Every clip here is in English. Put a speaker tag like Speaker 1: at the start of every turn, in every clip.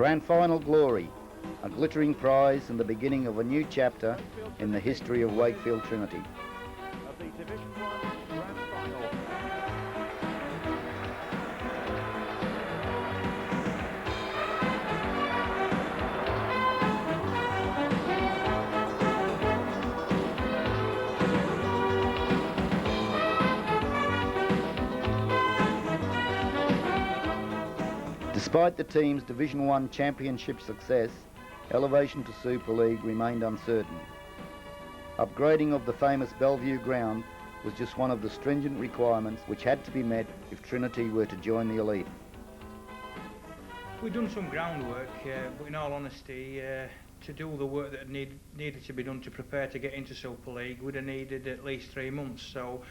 Speaker 1: Grand Final glory, a glittering prize and the beginning of a new chapter in the history of Wakefield Trinity.
Speaker 2: Of the Division 1 Grand Final.
Speaker 1: Despite the team's Division 1 championship success, elevation to Super League remained uncertain. Upgrading of the famous Bellevue ground was just one of the stringent requirements which had to be met if Trinity were to join the elite.
Speaker 3: We've done some groundwork, but in all honesty, to do the work that needed to be done to prepare to get into Super League, we'd have needed at least 3 months. So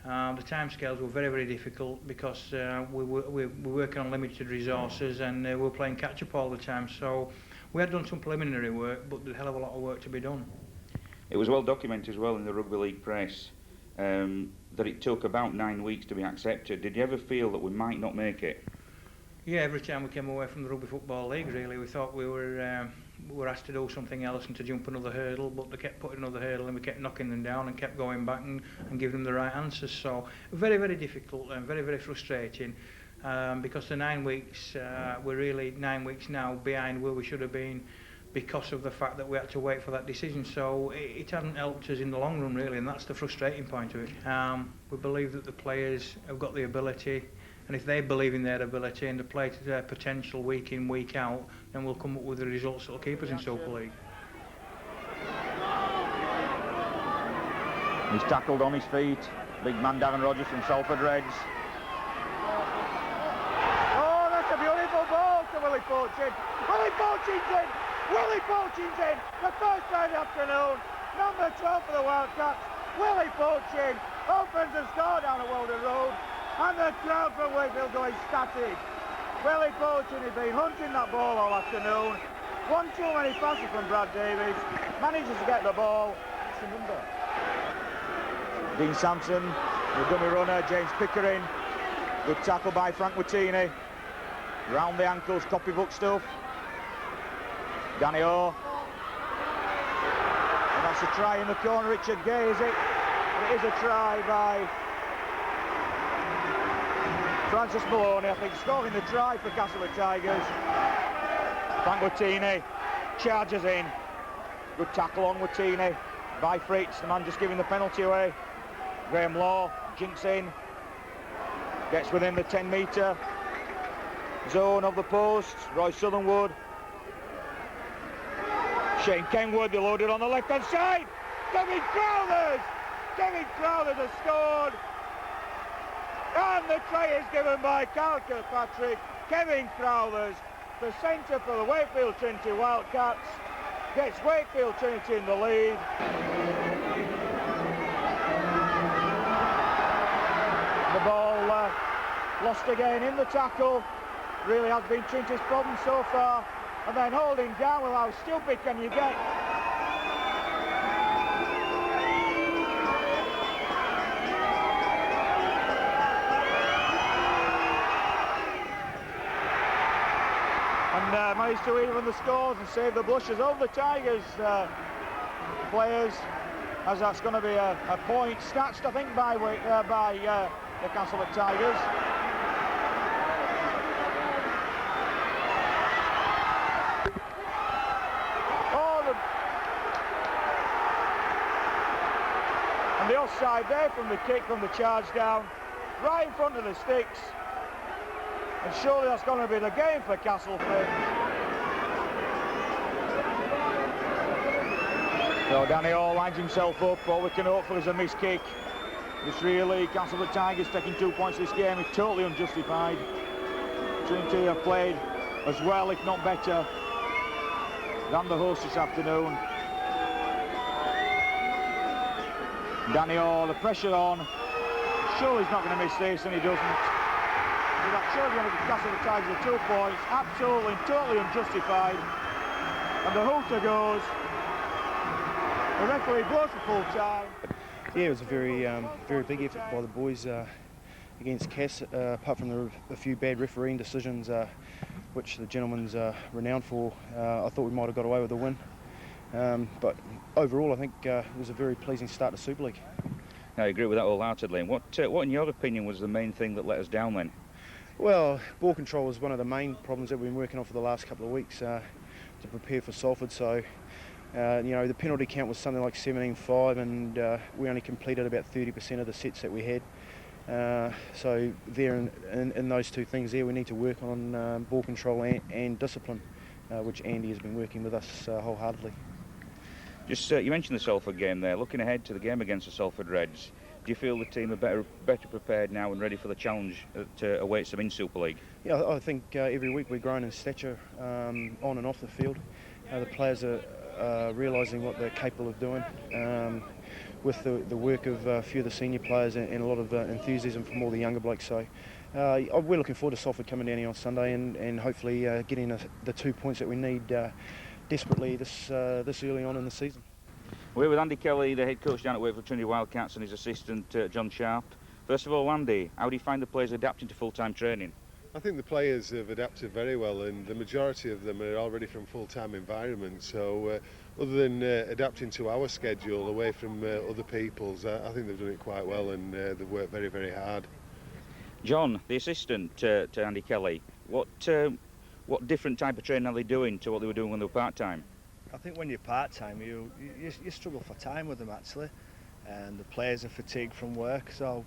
Speaker 3: the timescales were very, very difficult because we're working on limited resources and we're playing catch-up all the time. So we had done some preliminary work, but there's a hell of a lot of work to be done.
Speaker 4: It was well documented as well in the Rugby League press that it took about 9 weeks to be accepted. Did you ever feel that we might not make it?
Speaker 3: Yeah, every time we came away from the Rugby Football League, really, we thought we were asked to do something else and to jump another hurdle, but they kept putting another hurdle and we kept knocking them down and kept going back and giving them the right answers. So very, very difficult and very, very frustrating because the 9 weeks, we're really 9 weeks now behind where we should have been because of the fact that we had to wait for that decision. So it hasn't helped us in the long run, really, and that's the frustrating point of it. We believe that the players have got the ability, and if they believe in their ability and they play to their potential week in, week out, then we'll come up with the results that will keep us in Super League.
Speaker 2: He's tackled on his feet. Big man Darren Rogers from Salford Reds. Oh, that's a beautiful ball to Willie Fortune. Willie Fortune's in! Willie Fortune's in! The first time of the afternoon. Number 12 for the Wildcats. Willie Fortune opens the score down at Weldon Road. And the crowd from Wakefield go ecstatic. Willie Fortune has been hunting that ball all afternoon. One too many passes from Brad Davies. Manages to get the ball. It's a number. Dean Sampson, the dummy runner, James Pickering. Good tackle by Frank Wattini. Round the ankles, copybook stuff. Danny O. And that's a try in the corner, Richard Gay, is it? It is a try by Francis Maloney, I think, scoring the try for Castlewood Tigers. Frank Wattini charges in. Good tackle on Wattini by Fritz, the man just giving the penalty away. Graham Law jinks in, gets within the 10-metre zone of the post. Roy Southernwood. Shane Kenwood, they loaded on the left-hand side. Kevin Crowthers! Kevin Crowthers has scored. And the try is given by Carl Kirkpatrick. Kevin Crowthers, the centre for the Wakefield Trinity Wildcats, gets Wakefield Trinity in the lead. The ball lost again in the tackle. Really has been Trinity's problem so far. And then holding down, well, how stupid can you get? And managed to even the scores and save the blushes over the Tigers players, as that's going to be a point snatched, I think, by the Castlewood Tigers. And the offside there from the kick, from the charge down, right in front of the sticks. And surely that's going to be the game for Castleford. So Danny Hall lines himself up. All we can hope for is a missed kick. It's really Castleford Tigers taking 2 points this game is totally unjustified. Trinity have played as well, if not better, than the hosts this afternoon. Danny Hall, the pressure on. Surely he's not going to miss this, and he doesn't. So that shows you the Castlewood Tigers are 2 points, absolutely, totally unjustified. And the hooter goes. The referee blows for full time.
Speaker 5: Yeah, it was a very big effort by the boys against Cass. Apart from a few bad refereeing decisions, which the gentleman's renowned for. I thought we might have got away with a win. But overall, I think it was a very pleasing start to Super League.
Speaker 4: I agree with that wholeheartedly. What in your opinion, was the main thing that let us down then?
Speaker 5: Well, ball control was one of the main problems that we've been working on for the last couple of weeks to prepare for Salford. So, you know, the penalty count was something like 17-5, and we only completed about 30% of the sets that we had. So there, in those two things there, we need to work on ball control and discipline, which Andy has been working with us wholeheartedly.
Speaker 4: Just you mentioned the Salford game there. Looking ahead to the game against the Salford Reds, do you feel the team are better prepared now and ready for the challenge that awaits them in Super League?
Speaker 5: Yeah, I think every week we're growing in stature on and off the field. The players are realising what they're capable of doing. With the work of a few of the senior players and a lot of enthusiasm from all the younger blokes. So we're looking forward to Salford coming down here on Sunday and hopefully getting the 2 points that we need desperately this early on in the season.
Speaker 4: We're with Andy Kelly, the head coach down at Wakefield Trinity Wildcats, and his assistant John Sharp. First of all, Andy, how do you find the players adapting to full-time training?
Speaker 6: I think the players have adapted very well, and the majority of them are already from full-time environments. So other than adapting to our schedule away from other people's, I think they've done it quite well, and they've worked very, very hard.
Speaker 4: John, the assistant to Andy Kelly, what different type of training are they doing to what they were doing when they were part-time?
Speaker 7: I think when you're part-time, you struggle for time with them actually, and the players are fatigued from work. So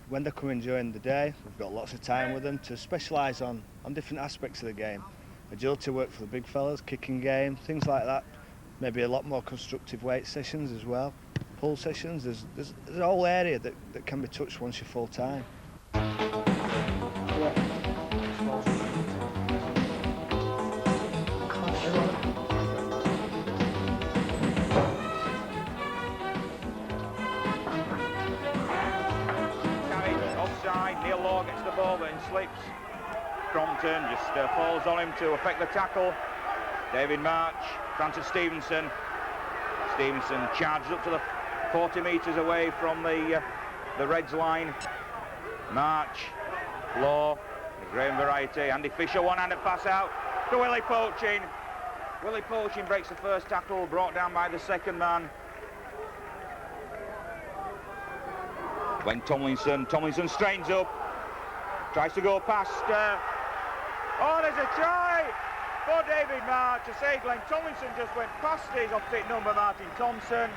Speaker 7: when they're coming during the day, we've got lots of time with them to specialise on different aspects of the game. Agility work for the big fellas, kicking game, things like that. Maybe a lot more constructive weight sessions as well, pull sessions. There's a whole area that can be touched once you're full-time.
Speaker 8: Gets the ball but slips. Crompton just falls on him to effect the tackle. David March, Francis Stevenson. Stevenson charges up to the 40 metres away from the Reds line. March, Law, the Graham variety. Andy Fisher, one-handed pass out to Willie Poaching. Willie Poaching breaks the first tackle, brought down by the second man. Glenn Tomlinson strains up. Tries to go past. Oh, there's a try for David March. I say Glenn Tomlinson just went past his opposite number, Martin Thompson.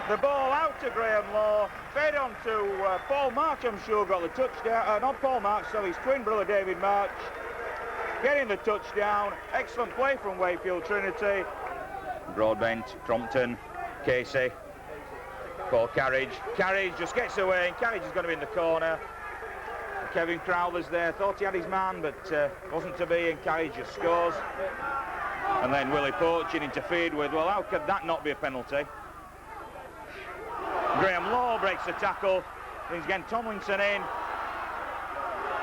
Speaker 8: The ball out to Graham Law. Fed on to Paul March, I'm sure, got the touchdown. Not Paul March, so his twin brother David March. Getting the touchdown. Excellent play from Wakefield Trinity. Broadbent, Crompton, Casey. Paul Carriage. Carriage just gets away, and Carriage is going to be in the corner. Kevin Crowler's there, thought he had his man, but wasn't to be, and Carriage just scores. And then Willie Poaching interfered with. Well, how could that not be a penalty? Graham Law breaks the tackle, brings again Tomlinson in.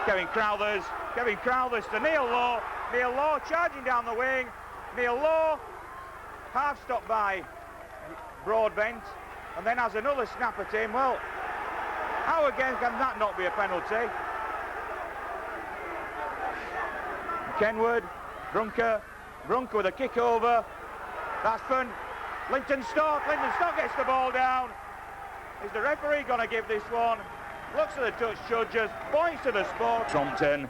Speaker 8: Kevin Crowler's to Neil Law. Neil Law charging down the wing. Neil Law, half stopped by Broadbent, and then has another snap at him. Well, how again can that not be a penalty? Kenwood, Brunker with a kick over. That's fun. Linton Stock gets the ball down. Is the referee going to give this one? Looks at the touch judges, points to the spot. Crompton.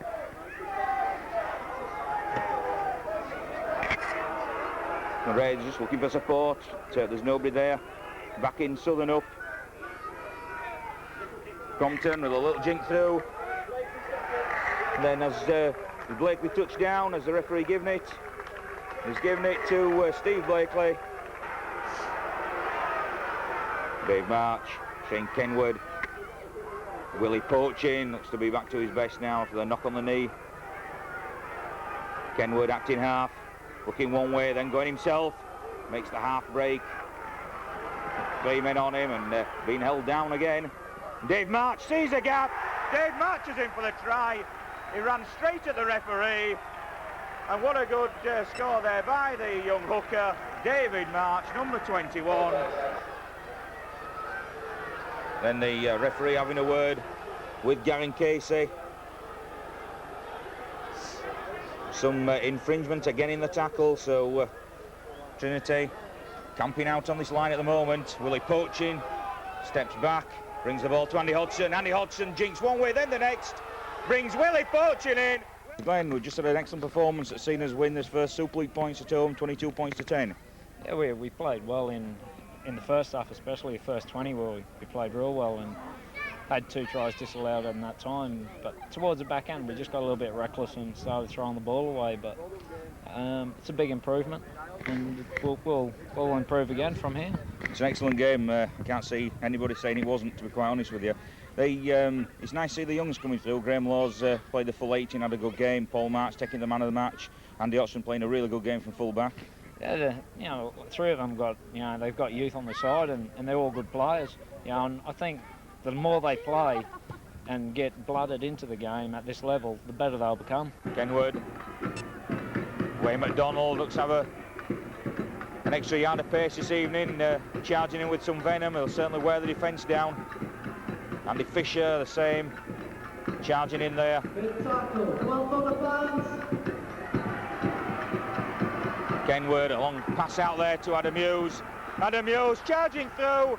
Speaker 8: The Reds just looking for support. There's nobody there. Back in Southern up. Crompton with a little jink through. And then as Blakely touched down, as the referee given it. He's given it to Steve Blakely. Dave March, Shane Kenwood. Willie Poaching looks to be back to his best now after the knock on the knee. Kenwood acting half, looking one way, then going himself. Makes the half break. 3 men on him and being held down again. Dave March sees a gap. Dave March is in for the try. He ran straight at the referee. And what a good score there by the young hooker, David March, number 21. Then the referee having a word with Gavin Casey. some infringement again in the tackle, so Trinity camping out on this line at the moment. Willie poaching, steps back, brings the ball to Andy Hodgson. Andy Hodgson jinks one way, then the next, brings Willie poaching in. Glenn, we just had an excellent performance that's seen us win this first Super League points at home, 22 points to 10.
Speaker 9: Yeah, we played well in the first half, especially the first 20, where we played real well and had 2 tries disallowed in that time. But towards the back end, we just got a little bit reckless and started throwing the ball away. But it's a big improvement, and we'll improve again from here.
Speaker 8: It's an excellent game. I can't see anybody saying it wasn't, to be quite honest with you. It's nice to see the youngs coming through. Graham Law's played the full 18, had a good game. Paul March taking the man of the match. Andy Hodgson playing a really good game from full back.
Speaker 9: Yeah, you know, 3 of them got, you know, they've got youth on the side, and they're all good players. You know, and I think the more they play and get blooded into the game at this level, the better they'll become.
Speaker 8: Kenwood. Wayne McDonald looks to have an extra yard of pace this evening, charging in with some venom. He'll certainly wear the defence down. Andy Fisher, the same, charging in there. Kenwood, a long pass out there to Adam Hughes. Adam Hughes charging through.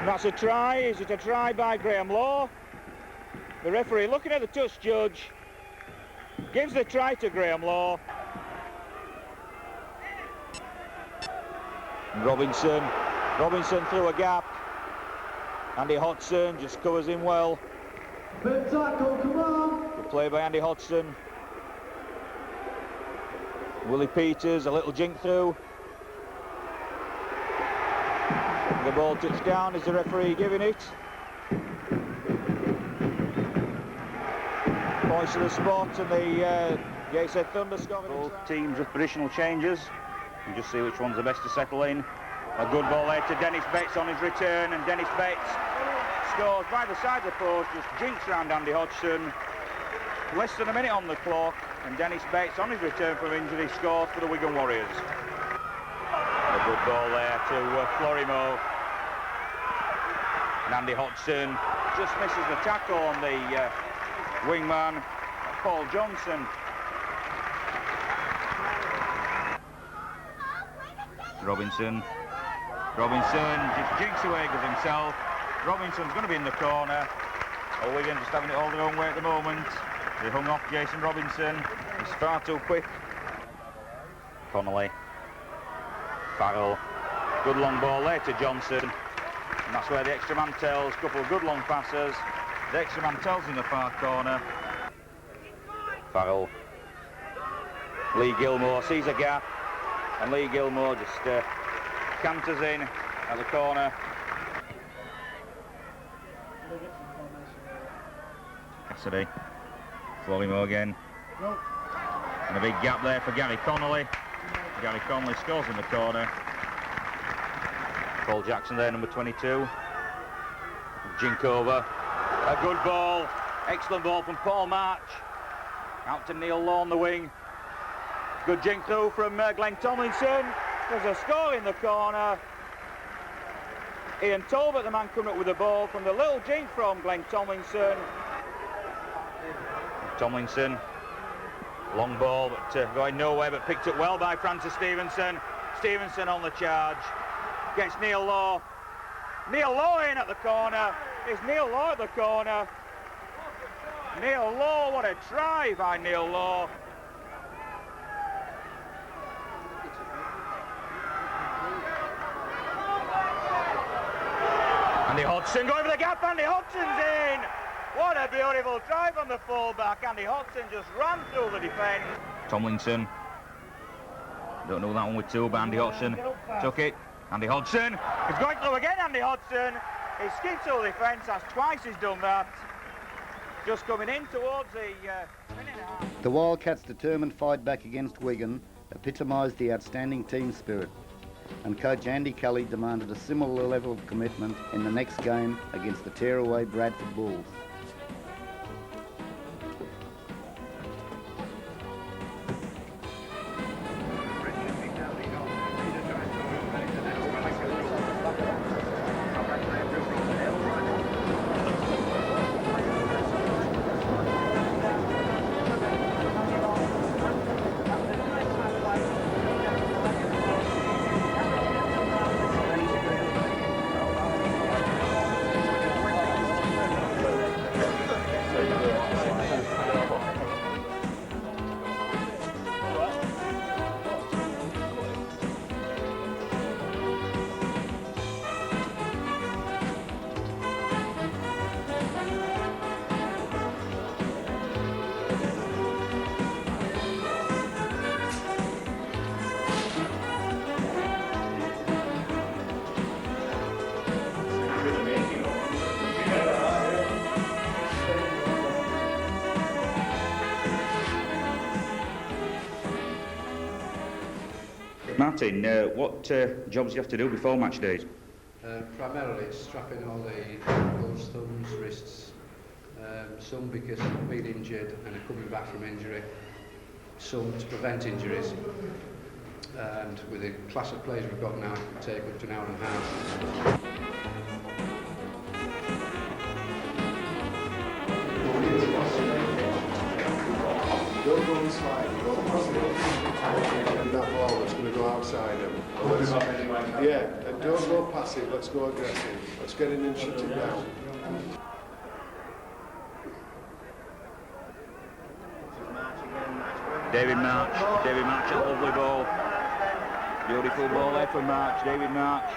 Speaker 8: That's a try. Is it a try by Graham Law? The referee, looking at the touch judge, gives the try to Graham Law. Robinson through a gap. Andy Hodgson just covers him well. Good play by Andy Hodgson. Willie Peters, a little jink through. The ball touched down. Is the referee giving it? Points to the spot, and the Gateshead Thunder scoring. Both teams with positional changes. You just see which one's the best to settle in. A good ball there to Dennis Betts on his return, and Dennis Betts scores by the side of the post, just jinks round Andy Hodgson. Less than a minute on the clock, and Dennis Betts on his return from injury scores for the Wigan Warriors. A good ball there to Florimo. And Andy Hodgson just misses the tackle on the wingman, Paul Johnson. Robinson just jinks away with himself. Robinson's going to be in the corner. Oh, Wigan just having it all their own way at the moment. They hung off Jason Robinson. He's far too quick. Connolly. Farrell. Good long ball there to Johnson. And that's where the extra man tells. Couple of good long passes. The extra man tells in the far corner. Farrell. Lee Gilmore sees a gap. And Lee Gilmore just canters in at the corner. Cassidy. Florimo again. And a big gap there for Gary Connolly. Gary Connolly scores in the corner. Paul Jackson there, number 22. Jink over. A good ball. Excellent ball from Paul March. Out to Neil Law on the wing. Good jink through from Glenn Tomlinson. There's a score in the corner. Ian Talbot, the man coming up with the ball from the little jink from Glenn Tomlinson. Tomlinson, long ball, but going nowhere, but picked up well by Francis Stevenson. Stevenson on the charge. Gets Neil Law. Neil Law in at the corner. Is Neil Law at the corner? Neil Law, what a try by Neil Law. Andy Hodgson going for the gap. Andy Hodgson's in. What a beautiful try from the fullback. Andy Hodgson just ran through the defence. Tomlinson. Don't know that one with two, but Andy Hodgson took it. Andy Hodgson. He's going through again, Andy Hodgson. He skids through the defence. That's twice he's done that. Just coming in towards the minute and a half.
Speaker 1: The Wildcats' determined fight back against Wigan epitomised the outstanding team spirit, and coach Andy Kelly demanded a similar level of commitment in the next game against the tearaway Bradford Bulls.
Speaker 4: Martin, what jobs do you have to do before match days?
Speaker 10: Primarily it's strapping all the ankles, thumbs, wrists, some because I've been injured and are coming back from injury, some to prevent injuries, and with the class of players we've got now it can take up to an hour and a half.
Speaker 6: Don't go inside, go past it. And that ball that's going to go outside him. Yeah, and don't go passive, let's go aggressive. Let's get in and shut it down.
Speaker 4: David March a lovely ball. Beautiful ball there from March, David March.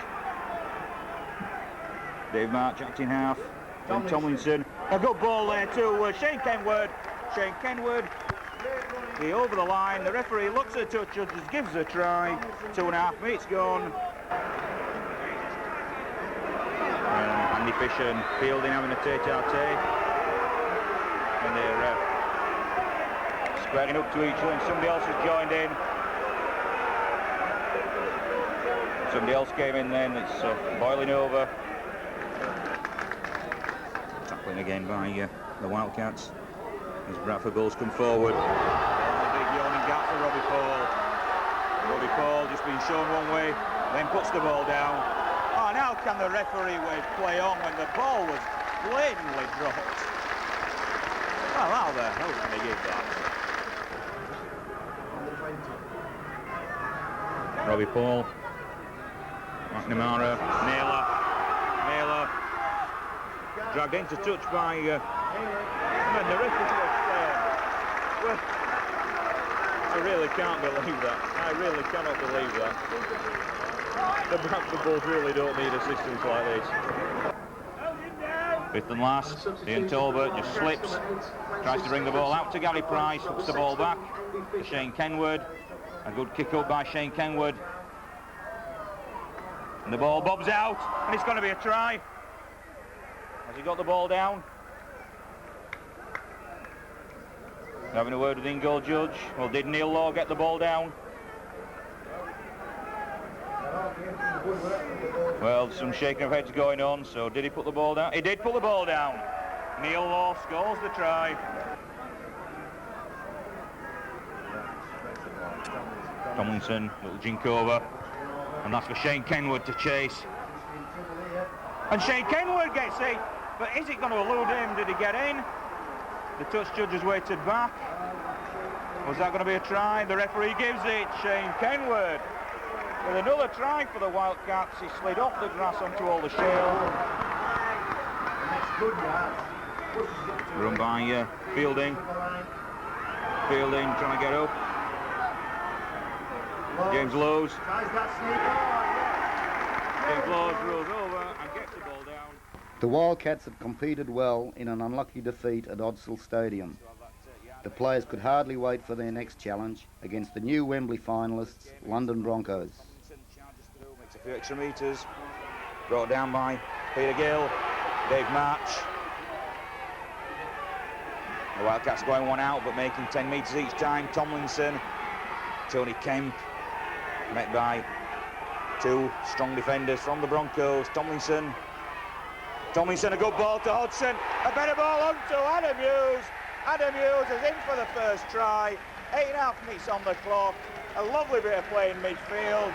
Speaker 4: Dave March acting half. Then Tomlinson. A good ball there too, Shane Kenward. Shane Kenward. He over the line, the referee looks at the touch judges, gives a try. 2.5 minutes gone. Andy Fisher and Fielding having a tete-a-tete. And they're squaring up to each other, and somebody else has joined in. Somebody else came in then, it's boiling over. Tackling again by the Wildcats as Bradford goals come forward. Big yawning gap for Robbie Paul. Robbie Paul just been shown one way, then puts the ball down. Oh, now can the referee play on when the ball was blatantly dropped? Well, how the hell can they give that? Robbie Paul, McNamara, Naylor, dragged into touch by and the referee was well, I really can't believe that. I really cannot believe that. The Bradford Bulls really don't need assistance like this. Fifth and last, Ian Tolbert just slips, tries to bring the ball out to Gary Price, hooks the ball back to Shane Kenward. A good kick up by Shane Kenward. And the ball bobs out, and it's going to be a try. Has he got the ball down? Having a word with the in-goal judge. Well, did Neil Law get the ball down? Well, some shaking of heads going on, so did he put the ball down? He did put the ball down. Neil Law scores the try. Tomlinson, little jink over, and that's for Shane Kenward to chase. And Shane Kenward gets it, but is it going to elude him? Did he get in? The touch judge has waited back. Was that going to be a try? The referee gives it. Shane Kenward with another try for the Wildcats. He slid off the grass onto all the shale. Run by Fielding. Fielding trying to get up. James Lowes. James Lowes rolls over and gets the ball down.
Speaker 1: The Wildcats had competed well in an unlucky defeat at Odsal Stadium. The players could hardly wait for their next challenge against the new Wembley finalists, London Broncos.
Speaker 8: Makes a few extra metres. Brought down by Peter Gill, Dave March. The Wildcats going one out, but making 10 metres each time. Tomlinson, Tony Kemp, met by two strong defenders from the Broncos. Tomlinson, a good ball to Hodgson. A better ball on to Adam Hughes. Adam Hughes is in for the first try. 8.5 minutes on the clock. A lovely bit of play in midfield.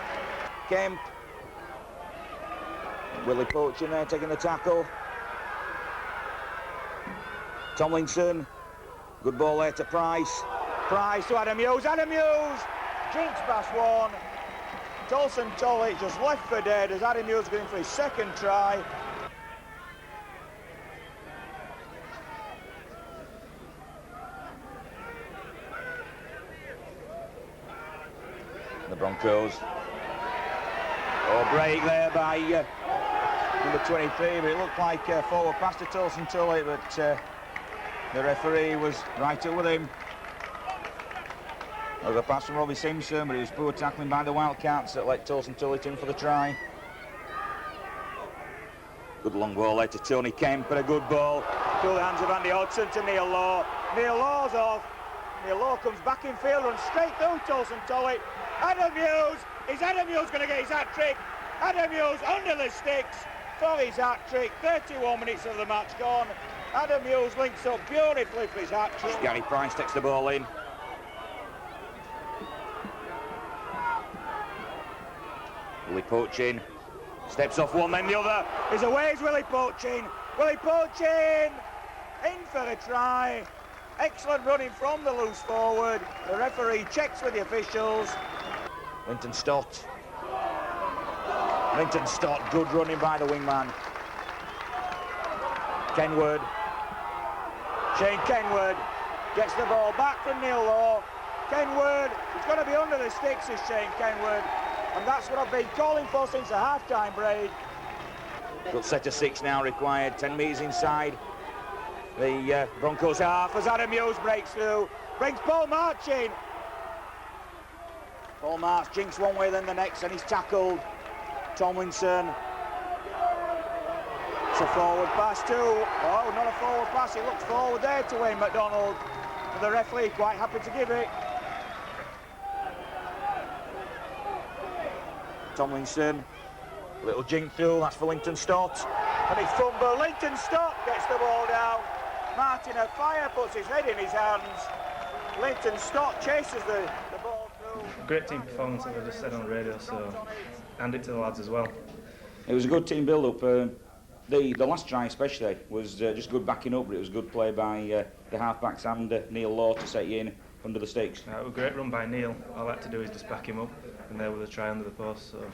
Speaker 8: Kemp. Willie Poachin there taking the tackle. Tomlinson. Good ball there to Price. Price to Adam Hughes. Adam Huges jinks past one. Tolson Tolley just left for dead as Adam Hughes going for his second try. The Broncos. Oh, break there by number 23, but it looked like a forward pass to Tolson Tolley, but the referee was right up with him. There was a pass from Robbie Simpson, but it was poor tackling by the Wildcats that let Tolson Tolley in for the try. Good long ball there to Tony Kemp, and a good ball through the hands of Andy Hodgson to Neil Law. Neil Law's off. Neil Law comes back in field, runs straight through Tolson Tolley. Adam Hughes Is Adam Hughes going to get his hat-trick? Adam Hughes under the sticks for his hat-trick. 31 minutes of the match gone. Adam Hughes links up beautifully for his hat-trick. Gary Price takes the ball in. Willie Poachin steps off one, then the other. Is away is Willie Poachin. Willie Poachin in for a try. Excellent running from the loose forward. The referee checks with the officials. Linton Stott. Linton Stott, good running by the wingman. Kenward. Shane Kenward gets the ball back from Neil Law. Kenward, he's going to be under the sticks, is Shane Kenward. And that's what I've been calling for since the half-time break. Good set of 6 now required, 10 metres inside the Broncos half as Adam Hughes breaks through, brings Paul March in. Paul March jinks one way then the next and he's tackled. Tomlinson. It's a forward pass too. Oh, not a forward pass, it looks forward there to Wayne McDonald. And the referee quite happy to give it. Tomlinson, little jink through, that's for Linton Stott. And he fumble, Linton Stott gets the ball down. Martin at fire puts his head in his hands. Linton Stott chases the ball through.
Speaker 11: Great team performance, as I just said on the radio, so hand it to the lads as well.
Speaker 4: It was a good team build-up. The last try especially was just good backing up, but it was good play by the half-backs and Neil Law to set you in under the sticks.
Speaker 11: It was a great run by Neil. All I had to do is just back him up, and there was a try under the post. So.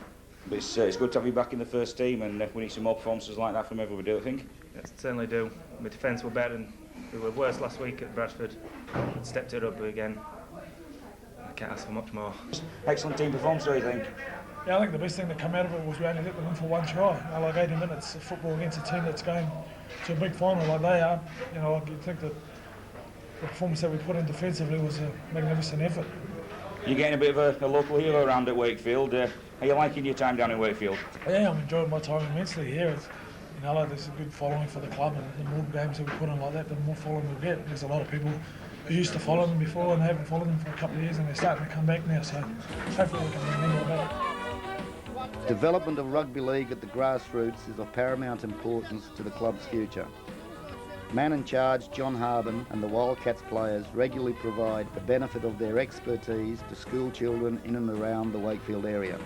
Speaker 4: But it's good to have you back in the first team, and we need some more performances like that from everybody, don't you think?
Speaker 11: Yes, certainly do. My defence were better than we were worse last week at Bradford. Stepped it up again. I can't ask for much more.
Speaker 4: Excellent team performance, do you think?
Speaker 12: Yeah, I think the best thing that came out of it was we only let them in for one try. Like 80 minutes of football against a team that's going to a big final like they are. You think that the performance that we put in defensively was a magnificent effort.
Speaker 4: You're getting a bit of a local hero around at Wakefield. Are you liking your time down in Wakefield?
Speaker 12: Yeah, I'm enjoying my time immensely here. There's a good following for the club, and the more games that we put on like that, the more following we'll get. There's a lot of people who used to follow them before and haven't followed them for a couple of years, and they're starting to come back now, so hopefully we can bring them back.
Speaker 1: Development of rugby league at the grassroots is of paramount importance to the club's future. Man in charge John Harden and the Wildcats players regularly provide the benefit of their expertise to school children in and around the Wakefield area.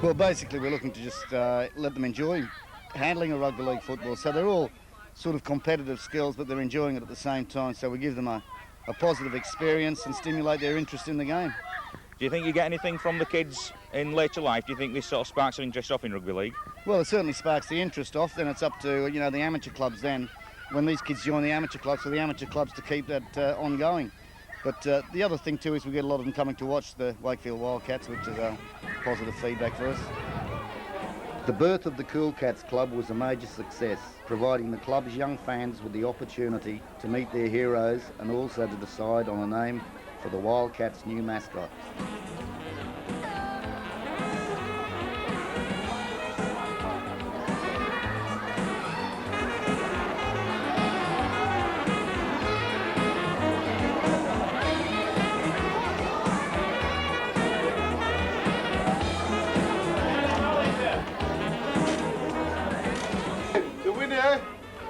Speaker 1: Well, basically we're looking to just let them enjoy handling a rugby league football. So they're all sort of competitive skills, but they're enjoying it at the same time. So we give them a positive experience and stimulate their interest in the game.
Speaker 4: Do you think you get anything from the kids in later life? Do you think this sort of sparks an interest off in rugby league?
Speaker 1: Well, it certainly sparks the interest off. Then it's up to the amateur clubs then, when these kids join the amateur clubs, for the amateur clubs to keep that ongoing. But the other thing too is we get a lot of them coming to watch the Wakefield Wildcats, which is positive feedback for us. The birth of the Cool Cats Club was a major success, providing the club's young fans with the opportunity to meet their heroes and also to decide on a name for the Wildcats' new mascot.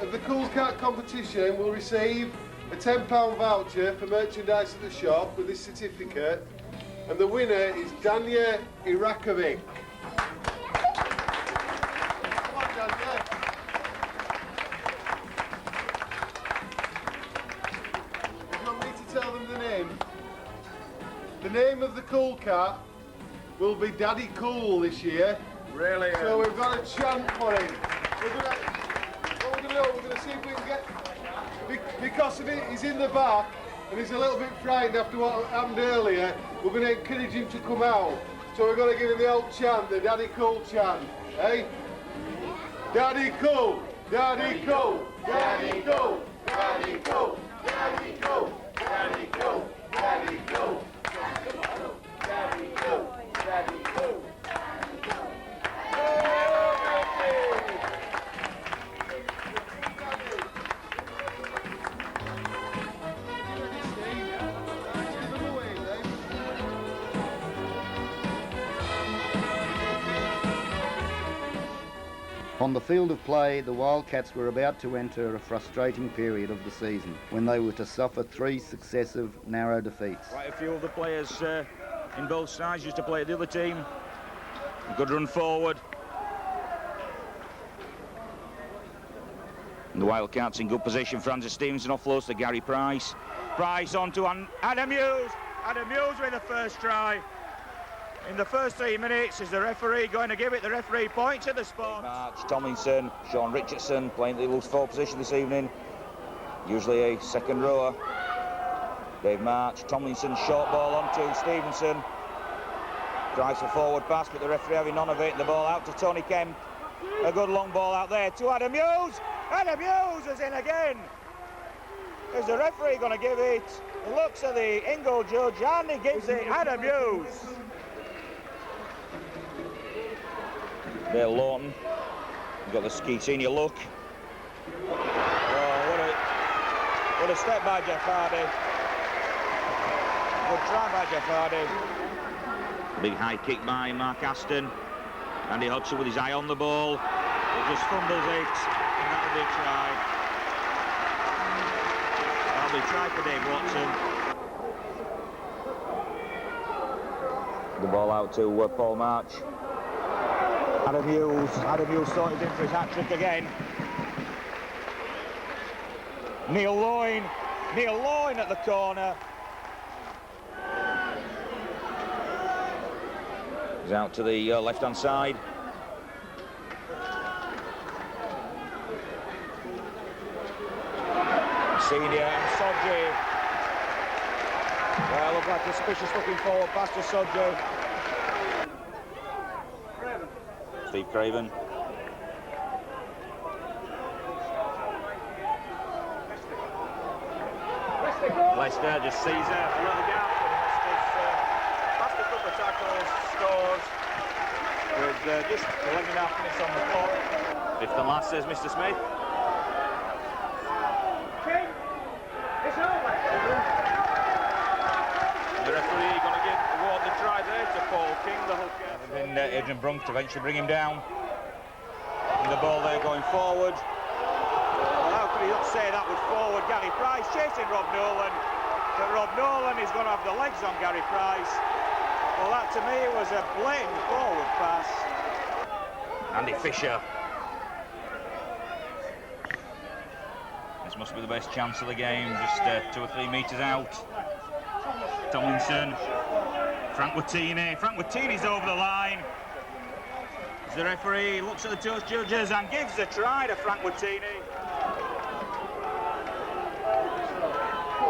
Speaker 6: Of the Cool Cat competition will receive a £10 voucher for merchandise at the shop with this certificate, and the winner is Dania Irakovic. Come on, Dania. You want me to tell them the name? The name of the Cool Cat will be Daddy Cool this year.
Speaker 8: Really?
Speaker 6: So we've got a chant for him. We're going to see if we can get, because of it, he's in the back and he's a little bit frightened after what happened earlier. We're going to encourage him to come out. So we're going to give him the old chant, the Daddy Cool chant. Hey? Daddy Cool!
Speaker 2: Daddy go! Daddy go! Daddy go! Daddy go! Daddy go! Daddy go! Daddy go! Daddy go!
Speaker 1: On the field of play, the Wildcats were about to enter a frustrating period of the season when they were to suffer 3 successive narrow defeats.
Speaker 8: Quite a few of the players in both sides used to play at the other team. A good run forward. And the Wildcats in good position. Francis Stevenson offloads to Gary Price. Price on to Adam Hughes. Adam Hughes with the first try. In the first 3 minutes, is the referee going to give it? The referee points at the spot. March, Tomlinson, Sean Richardson playing the loose forward position this evening. Usually a second rower. Dave March, Tomlinson, short ball on to Stevenson. Tries a forward pass, but the referee having none of it. The ball out to Tony Kemp. A good long ball out there to Adam Hughes. Adam Hughes is in again. Is the referee going to give it? He looks at the Ingle judge and he gives it. Adam Hughes. There, Lawton. He's got the Skeetsinia look. Oh, what a step by Jeff Hardy. Good try by Jeff Hardy. Big high kick by Mark Aston. Andy Hodgson with his eye on the ball. He just fumbles it, and that'll be a try. That'll be a try for Dave Watson. The ball out to Paul March. Adam Hughes thought he's in for his hat-trick again. Neil Loyne at the corner. He's out to the left-hand side. Senior and Sodji. Well, look like a suspicious-looking forward pass to Sodji. Steve Craven. Leicester just sees a little gap, and Leicester's past a couple of tackles, scores with just 11.5 minutes on the clock. Fifth and last, says Mr. Smith. The referee going to award the try there to Paul King, the hooker. And Adrian Brunk to eventually bring him down. And the ball there going forward. Well, how could he not say that was forward? Gary Price chasing Rob Nolan. But Rob Nolan is going to have the legs on Gary Price. Well, that to me was a blatant forward pass. Andy Fisher. This must be the best chance of the game, just 2 or 3 metres out. Tomlinson. Frank Wattini. Frank Wattini's over the line. As the referee looks at the two judges and gives a try to Frank Wattini.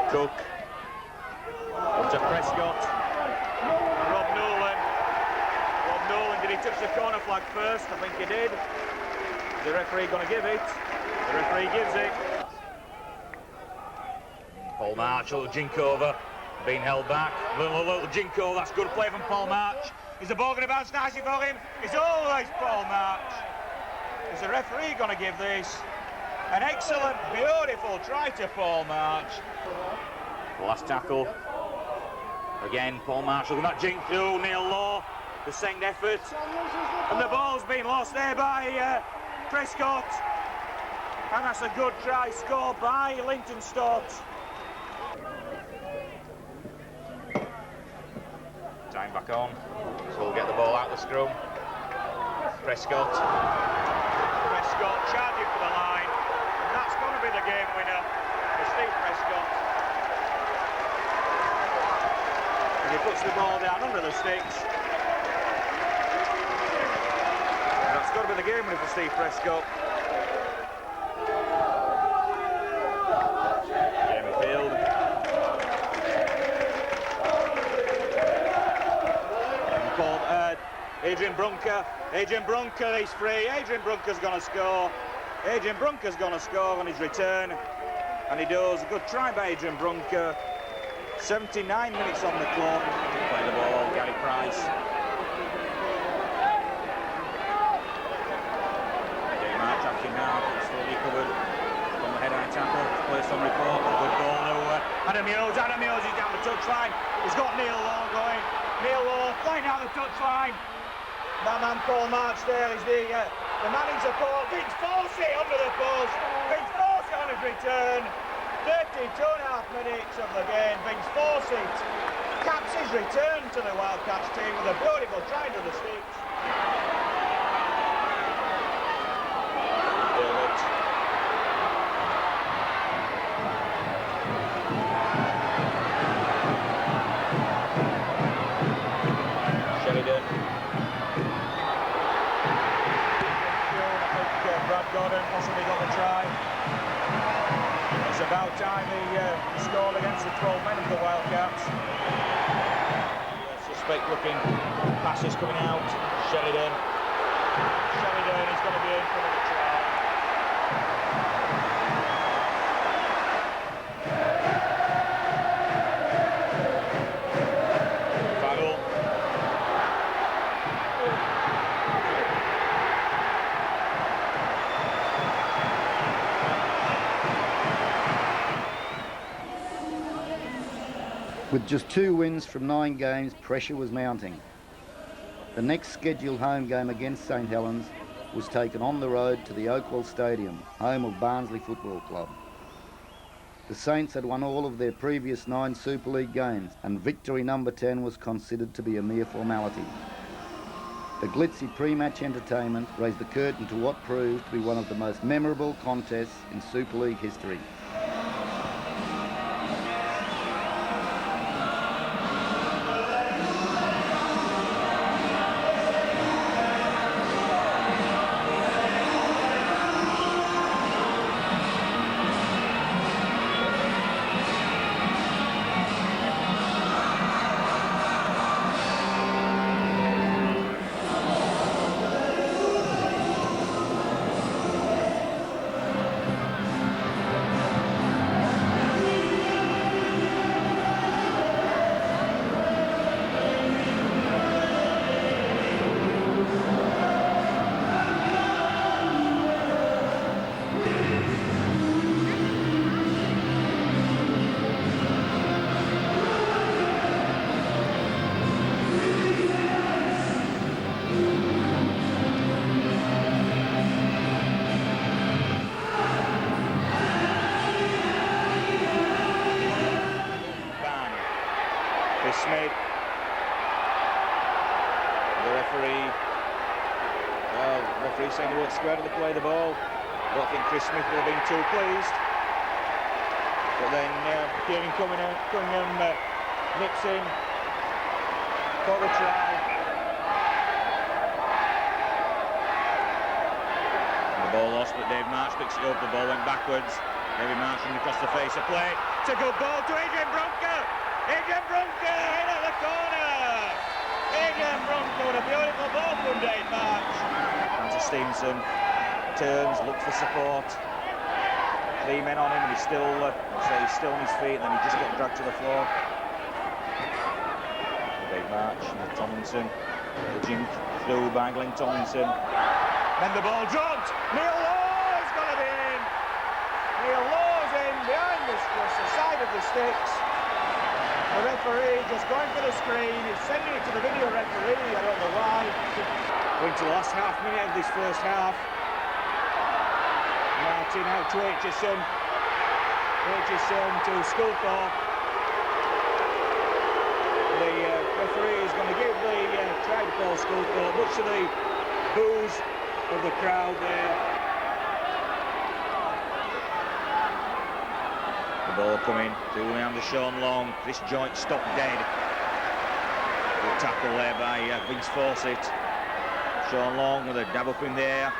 Speaker 8: Cook. Up to Prescott. And Rob Nolan. Rob Nolan, did he touch the corner flag first? I think he did. Is the referee going to give it? The referee gives it. Paul March, a little jink over. Being held back. Little jinko, that's good play from Paul March. Is the ball going to bounce nicely for him? It's always Paul March. Is the referee going to give this? An excellent, beautiful try to Paul March. The last tackle. Again, Paul March looking at jink through. Neil Law, the second effort. And the ball's been lost there by Prescott. And that's a good try scored by Linton Stott. Time back on, so we'll get the ball out of the scrum. Prescott charging for the line, and that's going to be the game winner for Steve Prescott. And he puts the ball down under the sticks. And that's got to be the game winner for Steve Prescott. Jamie Field. Adrian Brunker is free. Adrian Brunker's going to score. Adrian Brunker's going to score on his return, and he does. A good try by Adrian Brunker. 79 minutes on the clock. Play the ball, Gary Price. Dave March acting now, slowly covered from the head-eye tackle. Place on report, a good ball to Adam Hughes. Adam Hughes is down the touchline. He's got Neil Law going. Neil Law flying out the touchline. That man Paul March there is the man in support. Vince Forsey under the post. Vince Forsey on his return. 32.5 minutes of the game. Vince Forsey caps his return to the Wildcats team with a beautiful try to the sticks. Sheridan. I think Brad Gordon possibly got the try. It's about time he scored against the 12 men of the Wildcats. Suspect looking passes coming out. Sheridan. Sheridan is going to be in for the try. Farrell.
Speaker 1: With just 2 wins from 9 games, pressure was mounting. The next scheduled home game against St Helens was taken on the road to the Oakwell Stadium, home of Barnsley Football Club. The Saints had won all of their previous 9 Super League games, and victory number 10 was considered to be a mere formality. The glitzy pre-match entertainment raised the curtain to what proved to be one of the most memorable contests in Super League history.
Speaker 8: Smith. The referee. Well, the referee saying he won't square to the play the ball. I don't think Chris Smith would have been too pleased. But then Kieran Cunningham nips in for the try. And the ball lost, but Dave March picks it up. The ball went backwards. David March running across the face of play. It's a good ball to Adrian Brunker. Adrian Brunker in at the corner. Adrian Brunker with a beautiful ball from Dave March. Francis Stevenson turns, looks for support. 3 men on him, and he's still on his feet, and then he just got dragged to the floor. Dave March, Tomlinson, the jink through by Glenn Tomlinson. Then the ball dropped. Neil Law's got it in. Neil Law's in behind the side of the sticks. The referee just going for the screen. He's sending it to the video referee. I don't know why. Going to the last half minute of this first half. Martin out to Aitchison. Aitchison to Sculthorpe. The referee is going to give the try to Paul Sculthorpe, much to the boos of the crowd there. The ball coming, tooling under Sean Long. This joint stopped dead. Good tackle there by Vince Fawcett. Sean Long with a dab up in the air.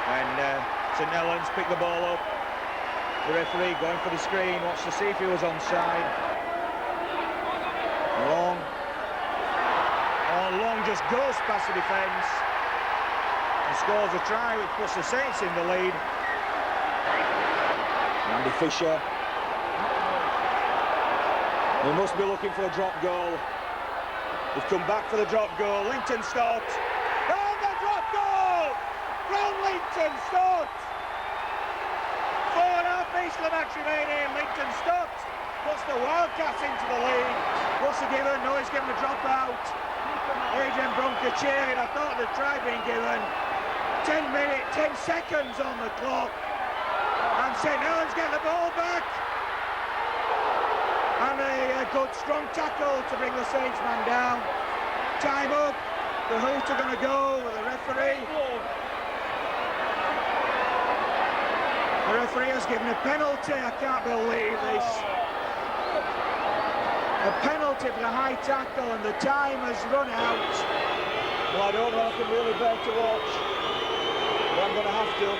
Speaker 8: And St Helens pick the ball up. The referee going for the screen, wants to see if he was onside. Long. Oh, Long just goes past the defence. and scores a try which puts the Saints in the lead. Andy Fisher. They must be looking for a drop goal. They've come back for the drop goal. Linton Stott. And the drop goal from Linton Stott. 4.5 minutes of the match remaining. Linton Stott puts the Wildcats into the lead. What's the given? No, he's given a drop out. Adrian Brunker cheering. I thought the try being given. 10 seconds on the clock. And St Helens get the ball back. And a good strong tackle to bring the Saints man down. Time up. The Hoot are going to go with the referee. The referee has given a penalty. I can't believe this. A penalty for the high tackle, and the time has run out. Well, I don't know if I can really bear to watch, but I'm going to have to.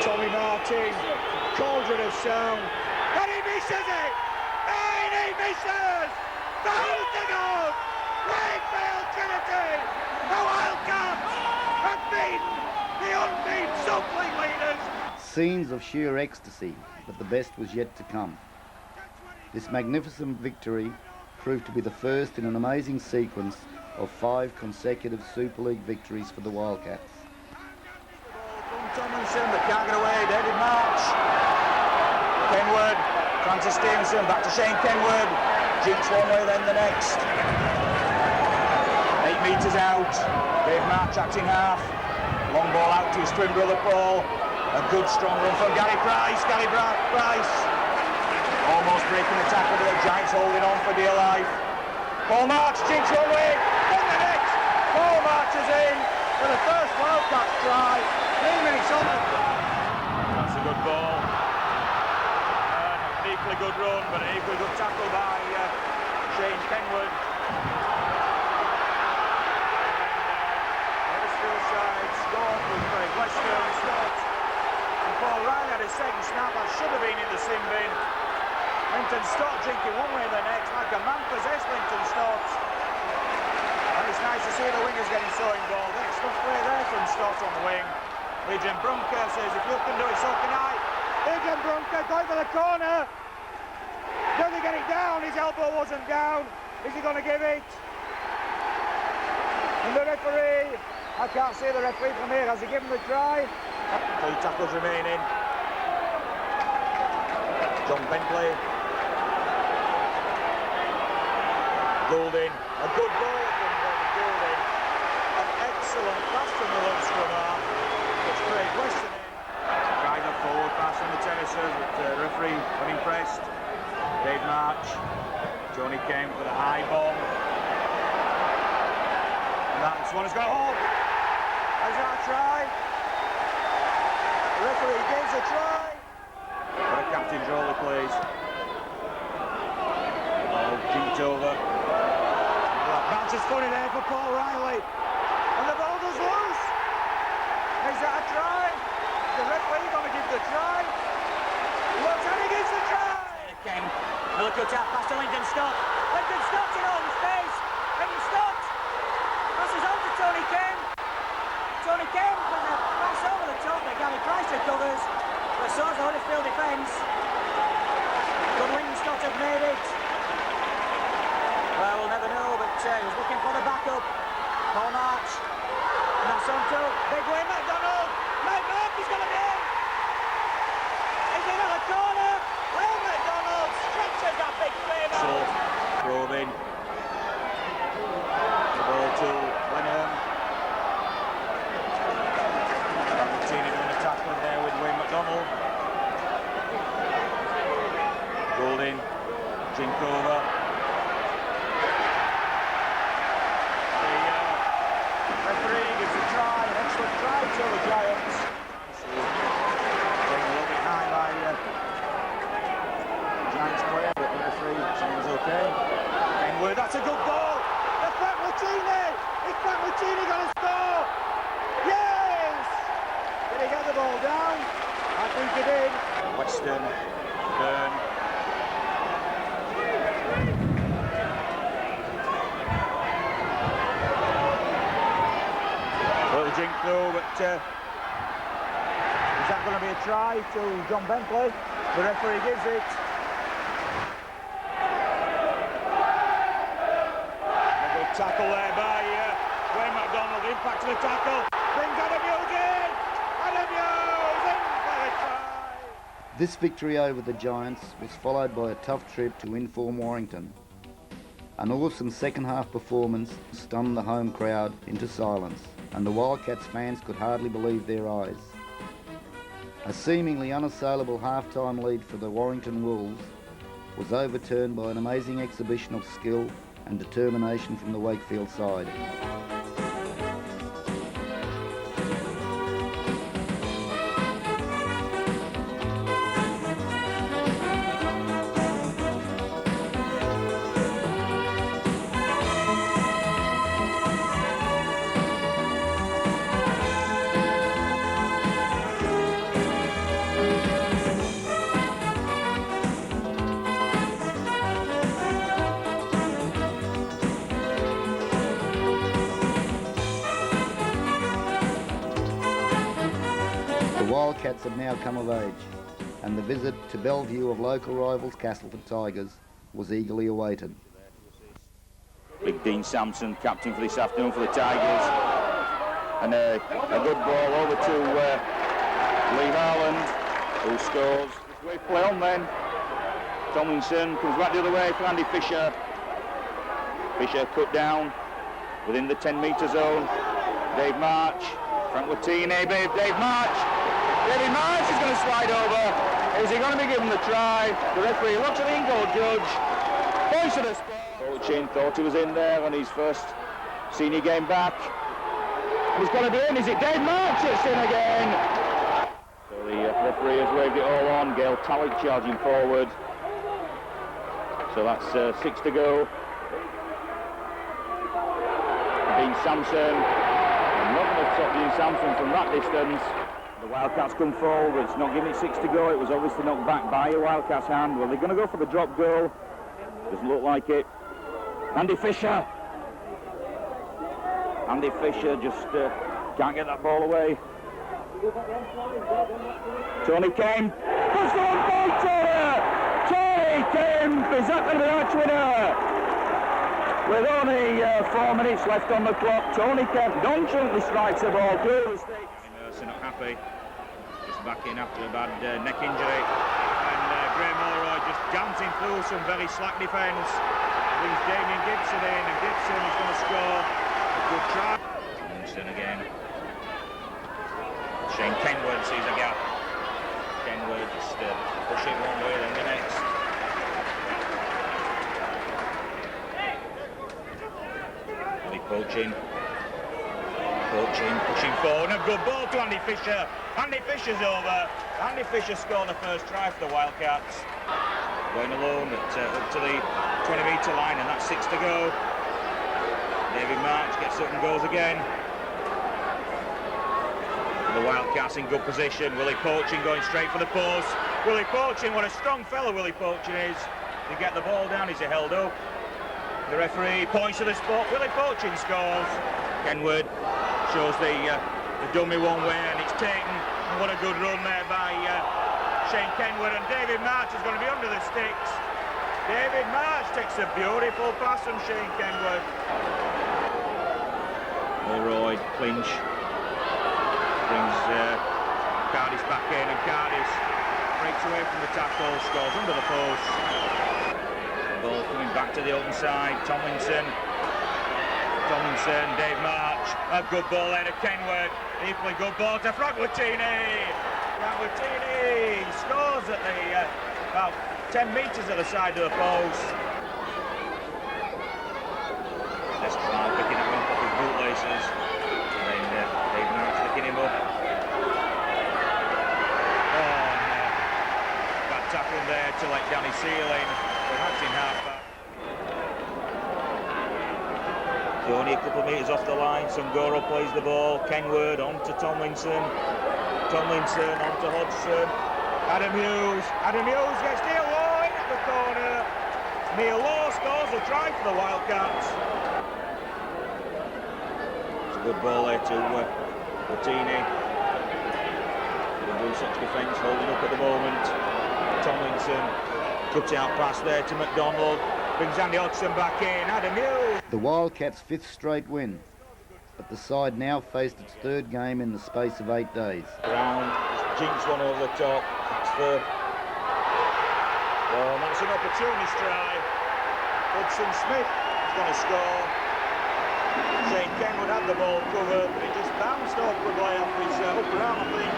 Speaker 8: Tommy Martin, cauldron of sound. And he misses it! And he misses! The Hoot are gone! Wakefield Trinity! The Wildcats have beaten the unbeaten sub-league leaders!
Speaker 1: Scenes of sheer ecstasy, but the best was yet to come. This magnificent victory proved to be the first in an amazing sequence of 5 consecutive Super League victories for the Wildcats.
Speaker 8: Tomlinson, but can't get away. David March. Kenwood. Francis Stevenson. Back to Shane Kenwood. Jinx one way, then the next. 8 metres out. Dave March acting half. Long ball out to his twin brother Paul. A good strong run from Gary Price. Price. Almost breaking the tackle, but the Giants holding on for dear life. Paul March. Jinx one way. Then the next. Paul March is in for the first Wildcats try. 3 minutes on. That's a good ball. An equally good run, but an equally good tackle by Shane Kenwood. Huddersfield side scored with Craig Weston. And Paul Ryan had his second snap. That should have been in the sin bin. Linton Stott drinking one way and the next, like a man possessed Linton Stott. And it's nice to see the wingers getting so involved. Next stuff play there from Stott on the wing. Adrian Brunker says, if you can do it, so can I. Adrian Brunker going for the corner. Does he get it down? His elbow wasn't down. Is he going to give it? And the referee, I can't see the referee from here. Has he given the try? 3 tackles remaining. John Bentley. Goulding. A good ball from Goulding. An excellent pass from the lone scrum half. Craig Weston in. Tries a forward pass from the Tennessers, but the referee unimpressed. Dave March. Johnny Kemp with a high bomb. And that's one has got home. Is that a try? The referee gives a try. What a captain's role he plays. Oh, jinked over. Bounces funny there for Paul Riley. And the ball goes loose. Is that a try? The referee going to give the try. Lieutenant gives the try. Kemp. Another good tap pass to Linton Stott. Linton Stott's in open space. Linton Stott passes on to Tony Kemp. Tony Kemp with a pass over the top that Gary Price recovers. But so has the Huddersfield defence. Could Linton Stott have made it? Well, we'll never know, but he was looking for the backup. Paul March. And that's on to Big Wayne McDonald. Mike Murphy's going to be in. He's in at the corner. Wayne McDonald stretches that big frame out. So, probing. The ball to Wenham. Martini doing a tackle there with Wayne McDonald. Goulding. Jinkova. Referee gives a try, an excellent try to the Giants. So, going a little bit high by Giants player, but the referee seems okay. Kenwood, that's a good ball. The Frank Martini. Is Frank Martini going to score? Yes! Did he get the ball down? I think he did. Weston, Byrne. try to John Bentley. The referee gives it. A good tackle there by Wayne MacDonald. Impact to the tackle. Brings Adam Hughes in. Adam Hughes in for the try.
Speaker 1: This victory over the Giants was followed by a tough trip to inform Warrington. An awesome second half performance stunned the home crowd into silence, and the Wildcats fans could hardly believe their eyes. A seemingly unassailable half-time lead for the Warrington Wolves was overturned by an amazing exhibition of skill and determination from the Wakefield side. The Wildcats had now come of age, and the visit to Bellevue of local rivals Castleford Tigers was eagerly awaited.
Speaker 8: Big Dean Sampson, captain for this afternoon for the Tigers. And a good ball over to Lee Harland, who scores. Great play on then. Tomlinson comes back the other way for Andy Fisher. Fisher cut down within the 10-metre zone. Dave March, Frank Watini, Dave March. David March is going to slide over. Is he going to be given the try? The referee looks at the in-goal judge. Points to the spot. Coaching thought he was in there on his first senior game back. He's got to be in. Is it Dave March that's in again? So the referee has waved it all on. Gail Tallick charging forward. So that's 6 to go. Dean Sampson. I'm not going to stop Dean Sampson from that distance. The Wildcats come forward, but it's not giving it 6 to go. It was obviously knocked back by a Wildcats hand. Well, they're going to go for the drop goal. Doesn't look like it. Andy Fisher. Andy Fisher just can't get that ball away. Tony Kemp. Push the one ball to Tony Kemp. Is that going to be the match winner? With only 4 minutes left on the clock, Tony Kemp nonchalantly strikes the ball through the stakes. Not happy, just back in after a bad neck injury, and Graham Mulroy just dancing through some very slack defence. Brings Damien Gibson in, and Gibson is going to score a good try. Tomlinson again. Shane Kenwood sees a gap. Kenwood just pushing one way then the next. Really poaching. Pushing forward, and a good ball to Andy Fisher. Andy Fisher's over. Andy Fisher scored the first try for the Wildcats. Going alone up to the 20-metre line, and that's 6 to go. David March gets up and goes again. The Wildcats in good position. Willie Poaching going straight for the post. Willie Poaching, what a strong fellow Willie Poaching is. To get the ball down, is he held up? The referee points to the spot. Willie Poaching scores. Kenwood shows the dummy one way, and it's taken. And what a good run there by Shane Kenwood, and David March is going to be under the sticks. David March takes a beautiful pass from Shane Kenwood. Mulroy, clinch, brings Cardiff back in, and Cardiff breaks away from the tackle, scores under the post. Ball coming back to the open side, Tomlinson, Dave March, a good ball there to Kenwood, equally good ball to Frank Watini. Frank Watini scores at the about 10 metres at the side of the post. That's Clark picking him up with his bootlaces, and then Dave March picking him up. Oh, bad tackle there to let Danny Seal in, perhaps in half-back. Only a couple of metres off the line. Sungoro plays the ball. Kenwood on to Tomlinson. Tomlinson on to Hodgson. Adam Hughes. Adam Hughes gets Neil Law in at the corner. Neil Law scores a try for the Wildcats. It's a good ball there to Watini.
Speaker 4: such defence holding up at the moment. Tomlinson cuts out pass there to McDonald, brings Andy Hodgson back in, Adam Hughes.
Speaker 1: The Wildcats' 5th straight win, but the side now faced its 3rd game in the space of 8 days.
Speaker 4: Brown just jinks one over the top. It's the... Well, that's an opportunity try. Hudson Smith is going to score. Shane Kenwood had the ball covered, but it just bounced awkwardly off his upper arm, I think.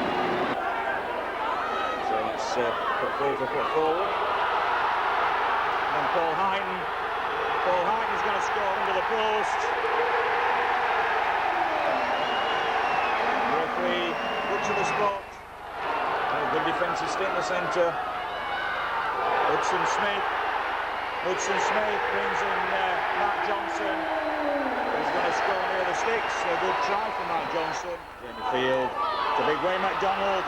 Speaker 4: So it's put forward. And then Paul Hyton is going to score under the post. The referee looks at the spot. And a good defensive stay in the centre. Hudson Smith brings in Matt Johnson. He's going to score near the sticks. A good try from Matt Johnson. In the field to Big Way McDonald.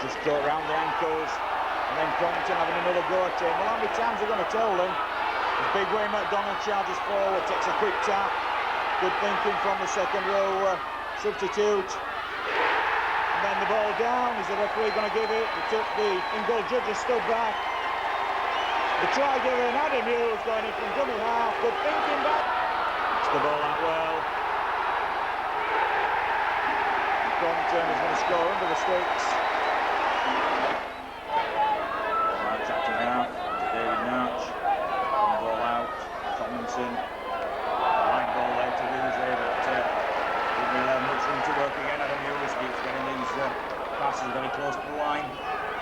Speaker 4: Just got around the ankles. And then Crompton having another go at him. Well, how many times are going to tell them? As Big Way McDonald charges forward, takes a quick tap. Good thinking from the second row substitute. And then the ball down. Is the referee going to give it? The in-goal judges stood back. The try given, Adam Hughes going in from dummy half. Good thinking back. It's the ball out well. Crompton is going to score under the sticks. March acting half to David March. Ball out. Tomlinson. Line ball there to Woolsey, but didn't really have much room to work again. Adam Hughes keeps getting these passes very close to the line.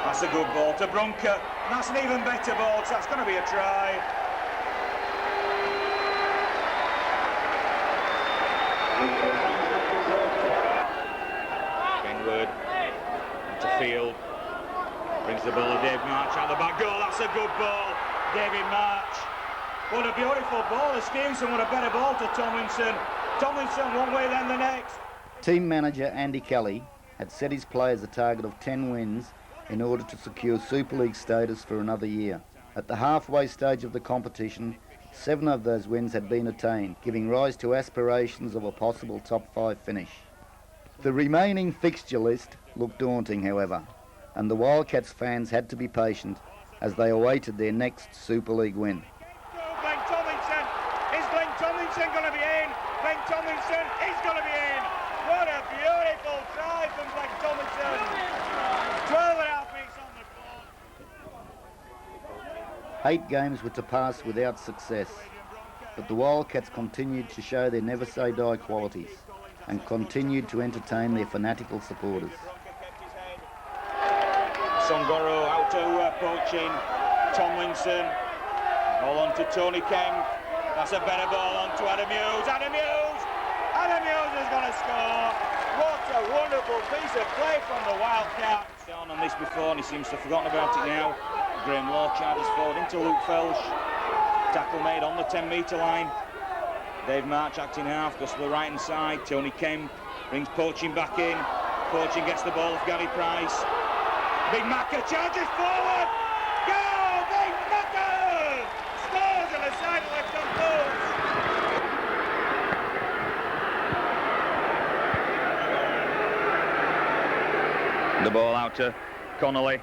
Speaker 4: That's a good ball to Brunker. And that's an even better ball, so that's going to be a try. Kenwood into field. Brings the ball to Dave March out the back goal. That's a good ball. David March. What a beautiful ball. The Stevenson with a better ball to Tomlinson. Tomlinson one way then the next.
Speaker 1: Team manager Andy Kelly had set his players a target of 10 wins in order to secure Super League status for another year. At the halfway stage of the competition, 7 of those wins had been attained, giving rise to aspirations of a possible top 5 finish. The remaining fixture list looked daunting, however, and the Wildcats fans had to be patient as they awaited their next Super League win.
Speaker 2: Glenn Tomlinson. Is Glenn Tomlinson going to be in? Glenn Tomlinson is going to be in. What a beautiful try from Glenn Tomlinson. 12.5 minutes on the clock.
Speaker 1: 8 games were to pass without success, but the Wildcats continued to show their never-say-die qualities and continued to entertain their fanatical supporters.
Speaker 4: Songoro out to poaching. Tomlinson. Ball on to Tony Kemp. That's a better ball on to Adam Hughes. Adam Hughes! Adam Hughes is going to score. What a wonderful piece of play from the Wildcats. On this before and he seems to have forgotten about it now. Graham Law charges forward into Luke Felsh. Tackle made on the 10-metre line. Dave March acting half, goes to the right hand side. Tony Kemp brings Poaching back in. Poaching gets the ball off Gary Price. Big Macca charges forward. Go! Big Macca! Scores on the side of left on post. The ball out to Connolly.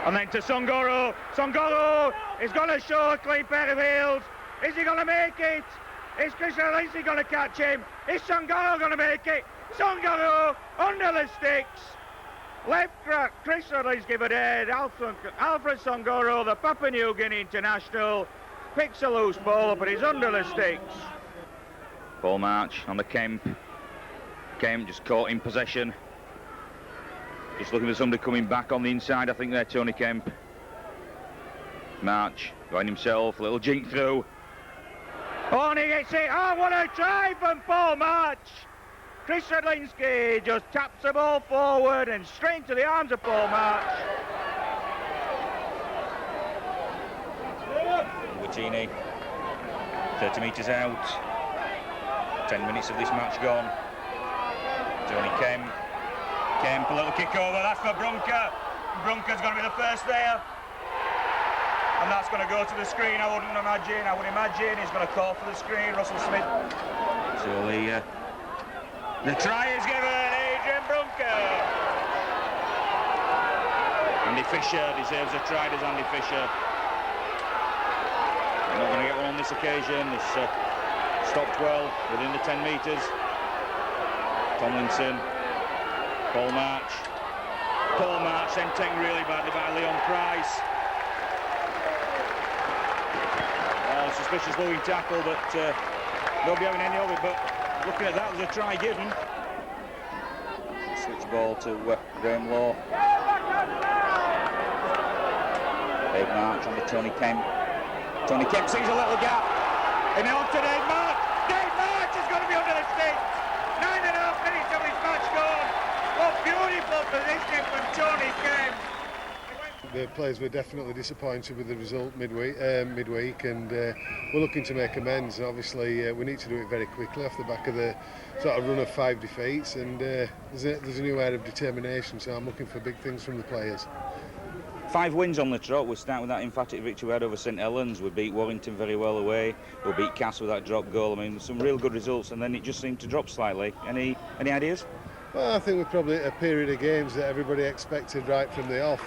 Speaker 4: And then to Songoro. Songoro is going to show a clean pair of heels. Is he going to make it? Is Christian Lindsay going to catch him? Is Songoro going to make it? Songoro under the sticks. Left crack, Chris Rudley's give it head. Alfred Songoro, the Papua New Guinea international, picks a loose ball, but he's under the sticks. Paul March on the Kemp. Kemp just caught in possession. Just looking for somebody coming back on the inside, I think there, Tony Kemp. March going himself, little jink through. Oh, and he gets it. Oh, what a try from Paul March. Chris Radlinsky just taps the ball forward and straight into the arms of Paul March. Wittini, 30 metres out. 10 minutes of this match gone. Tony Kemp. Kemp, a little kick over, that's for Brunker. Brunker's going to be the first there. And that's going to go to the screen, I would imagine he's going to call for the screen, Russell Smith. So the try is given, Adrian Brunker. Andy Fisher deserves a try, does Andy Fisher. Not going to get one on this occasion. This stopped well within the 10 metres. Tomlinson, Paul March then taken really badly by Leon Price. Suspicious looking tackle, but nobody having any of it, but looking at that, there's a try given. Switch ball to Graham Law. Dave March on to Tony Kemp. Tony Kemp sees a little gap. And on to Dave March. Dave March is going to be under the sticks. 9.5 minutes of his match gone. What beautiful positioning from Tony Kemp.
Speaker 6: The players were definitely disappointed with the result midweek, and we're looking to make amends. Obviously, we need to do it very quickly off the back of the sort of run of 5 defeats, and there's a new air of determination. So I'm looking for big things from the players.
Speaker 4: 5 wins on the trot. We start with that emphatic victory we had over St Helens. We beat Warrington very well away. We beat Cass with that drop goal. I mean, some real good results, and then it just seemed to drop slightly. Any ideas?
Speaker 6: Well, I think we're probably at a period of games that everybody expected right from the off.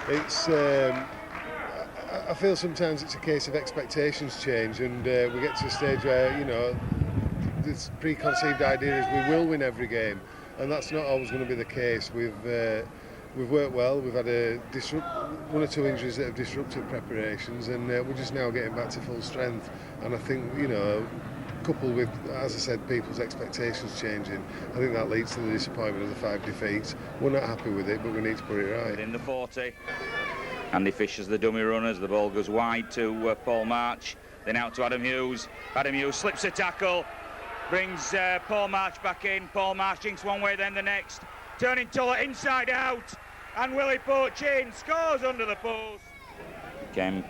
Speaker 6: It's I feel sometimes it's a case of expectations change, and we get to a stage where, you know, this preconceived idea is we will win every game, and that's not always going to be the case. We've worked well. We've had one or two injuries that have disrupted preparations, and we're just now getting back to full strength. And I think, you know, coupled with, as I said, people's expectations changing, I think that leads to the disappointment of the 5 defeats. We're not happy with it, but we need to put it right.
Speaker 4: In the 40, Andy Fisher's the dummy runners. The ball goes wide to Paul March, then out to Adam Hughes. Adam Hughes slips a tackle, brings Paul March back in. Paul March jinks one way, then the next. Turning Tuller inside out, and Willie Pochin scores under the post. Kemp.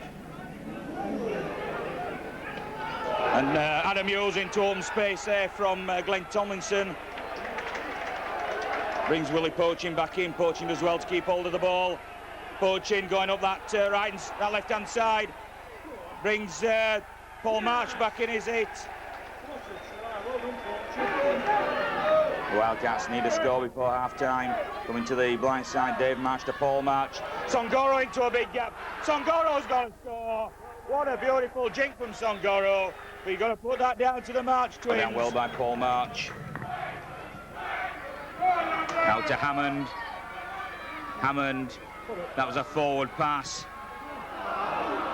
Speaker 4: And Adam Hughes into open space there from Glenn Tomlinson. Brings Willie Pochin back in. Pochin does well to keep hold of the ball. Pochin going up that left-hand side. Brings Paul March back in, is it? The Wildcats need a score before half-time. Coming to the blind side, Dave March to Paul March. Songoro into a big gap. Songoro's got to score. What a beautiful jink from Songoro. But you've got to put that down to the March twins. Down well by Paul March. Out to Hammond. Hammond. That was a forward pass.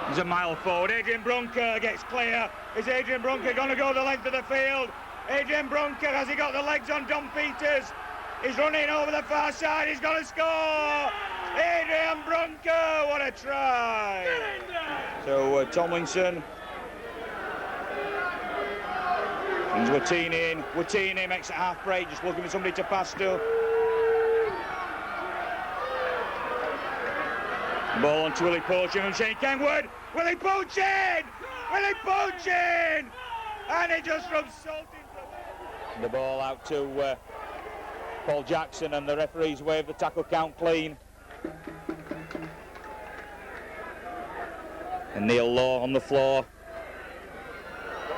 Speaker 4: There's a mile forward. Adrian Brunker gets clear. Is Adrian Brunker going to go the length of the field? Adrian Brunker, has he got the legs on Don Peters? He's running over the far side. He's going to score. Adrian Brunker, what a try. So Tomlinson. Brings Watini in. Watini makes a half break, just looking for somebody to pass to. Ball on to Willie Pochin from Shane Kenwood. Willie Pochin! Willie Pochin! And it just rubs salt into the ball out to Paul Jackson, and the referees wave the tackle count clean. And Neil Law on the floor.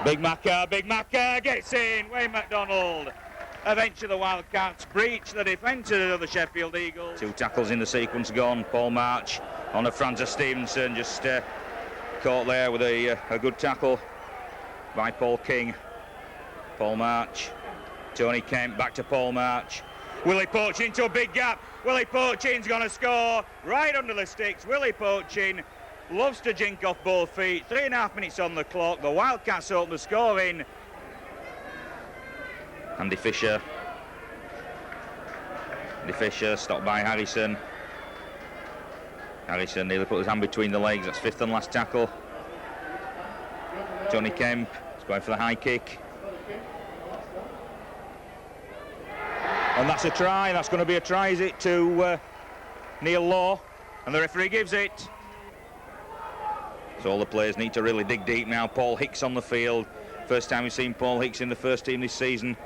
Speaker 4: Big Macca gets in. Wayne MacDonald. Eventually the Wildcats breach the defence of the Sheffield Eagles. 2 tackles in the sequence gone. Paul March on to Francis Stevenson, just caught there with a good tackle by Paul King. Paul March, Tony Kemp, back to Paul March. Willie Pochin into a big gap. Willie Pochin's going to score right under the sticks. Willie Pochin loves to jink off both feet. 3.5 minutes on the clock. The Wildcats open the scoring. Andy Fisher. Andy Fisher stopped by Harrison. Harrison nearly put his hand between the legs. That's 5th and last tackle. Tony Kemp is going for the high kick. And that's a try. That's going to be a try, is it, to Neil Law? And the referee gives it. So all the players need to really dig deep now. Paul Hicks on the field. First time we've seen Paul Hicks in the first team this season.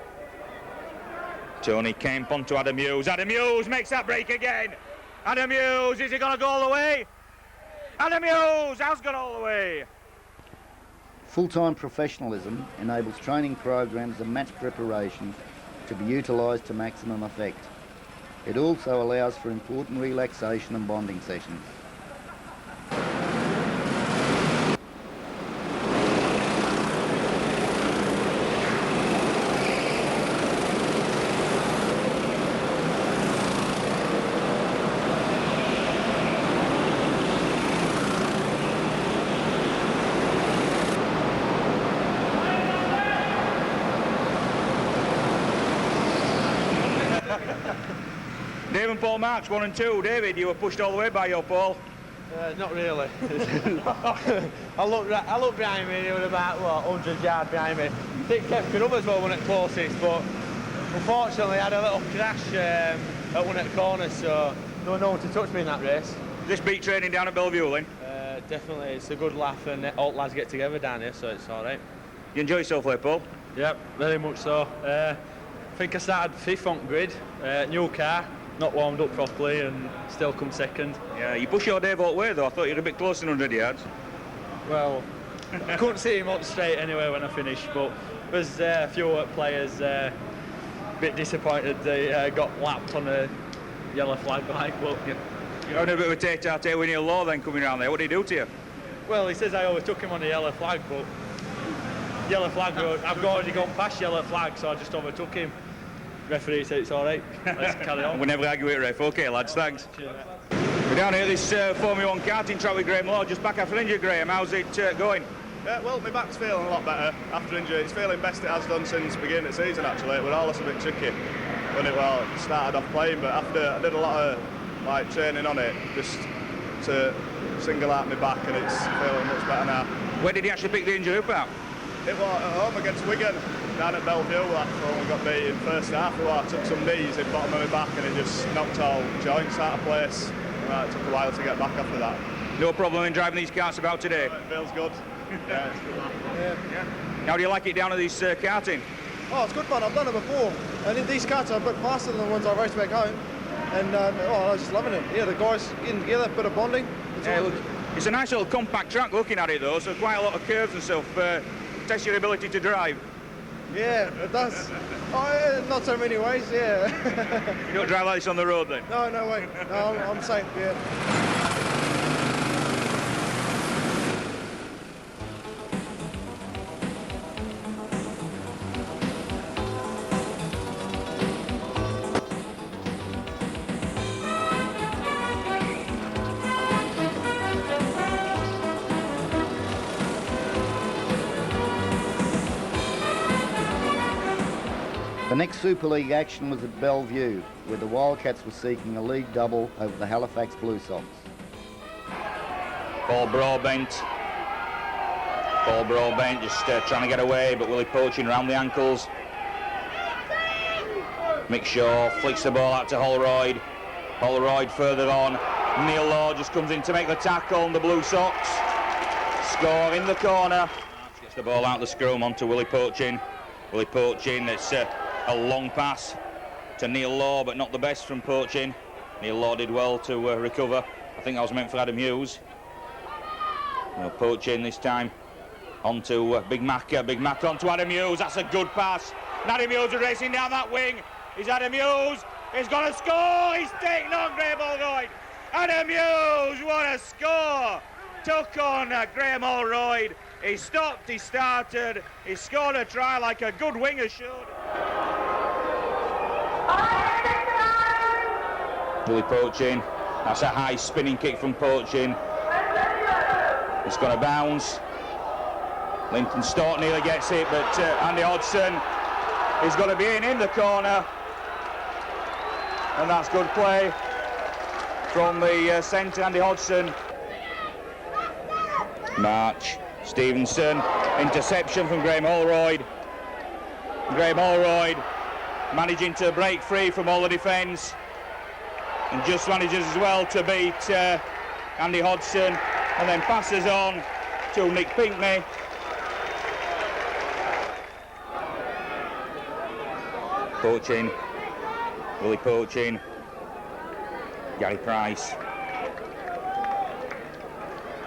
Speaker 4: Tony Kemp on to Adam Hughes. Adam Hughes makes that break again. Adam Hughes, is he going to go all the way? Adam Hughes has gone all the way.
Speaker 1: Full-time professionalism enables training programs and match preparation to be utilised to maximum effect. It also allows for important relaxation and bonding sessions.
Speaker 8: Dave and Paul Marks, 1 and 2. David, you were pushed all the way by your Paul.
Speaker 7: Not really. I looked behind me, he was about, 100 yards behind me. I think Kev Carruthers were one at closest, but unfortunately I had a little crash at one at the corner, so no one to touch me in that race.
Speaker 8: This beat training down at Bellevue, Lynn?
Speaker 7: Definitely, it's a good laugh and all lads get together down here, so it's all right.
Speaker 8: You enjoy yourself there, Paul?
Speaker 7: Yep, very much so. I think I started 5th on grid, new car, not warmed up properly and still come 2nd.
Speaker 8: Yeah, you push your Dave all the way though. I thought you were a bit closer than 100 yards.
Speaker 7: Well, I couldn't see him up straight anyway when I finished, but there's a few players a bit disappointed they got lapped on a yellow flag bike. But
Speaker 8: You're having a bit of a tete-a-tete with Neil Law then coming around there. What did he do to you?
Speaker 7: Well, he says I overtook him on the yellow flag, but yellow flag, I've already gone past yellow flag, so I just overtook him. Referee said it's all right. Let's carry on.
Speaker 8: We never argue it, ref. OK, lads, thanks. We're down here at this Formula 1 karting track with Graham Law, just back after injury. Graham, how's it going?
Speaker 13: Yeah, well, my back's feeling a lot better after injury. It's feeling best it has done since the beginning of the season, actually. It was always a bit tricky when it started off playing, but after I did a lot of training on it, just to single out my back, and it's feeling much better now.
Speaker 8: Where did he actually pick the injury up at?
Speaker 13: It was at home against Wigan, down at Bellevue after we got beat in first half. I took some knees in bottom of my back and it just knocked all joints out of place. It took a while to get back after that.
Speaker 8: No problem in driving these karts about today?
Speaker 13: It feels good. Yeah, it's good.
Speaker 8: Yeah. How do you like it down at this karting?
Speaker 14: Oh, it's good fun. I've done it before. And these karts are a bit faster than the ones I raced back home. And I was just loving it. Yeah, the guys getting together, a bit of bonding.
Speaker 8: It's a nice little compact track looking at it though, so quite a lot of curves and stuff. Test your ability to drive.
Speaker 14: Yeah, it does. Not so many ways, yeah.
Speaker 8: You don't drive like this on the road then?
Speaker 14: No way. No, I'm safe, yeah.
Speaker 1: The next Super League action was at Bellevue, where the Wildcats were seeking a league double over the Halifax Blue Sox.
Speaker 8: Paul Broadbent just trying to get away, but Willie poaching around the ankles. Mick Shaw flicks the ball out to Holroyd. Holroyd further on. Neil Law just comes in to make the tackle, and the Blue Sox score in the corner. Gets the ball out the scrum onto Willie Poaching. Willie Poaching, it's a long pass to Neil Law, but not the best from Poaching. Neil Law did well to recover. I think that was meant for Adam Hughes. Poaching this time onto Big Mac. Big Mac onto Adam Hughes. That's a good pass. And Adam Hughes is racing down that wing. Is Adam Hughes. He's going to score. He's taken on Graham Holroyd. Adam Hughes, what a score. Took on Graham Holroyd. He stopped, he started, he scored a try like a good winger should. Willie Poaching, that's a high spinning kick from Poaching. It's going to bounce. Linton Stott nearly gets it, but Andy Hodgson is going to be in the corner. And that's good play from the centre, Andy Hodgson. March. Stevenson, interception from Graham Holroyd. Graham Holroyd managing to break free from all the defence and just manages as well to beat Andy Hodgson, and then passes on to Nick Pinkney. Poaching, Willie Poaching, Gary Price.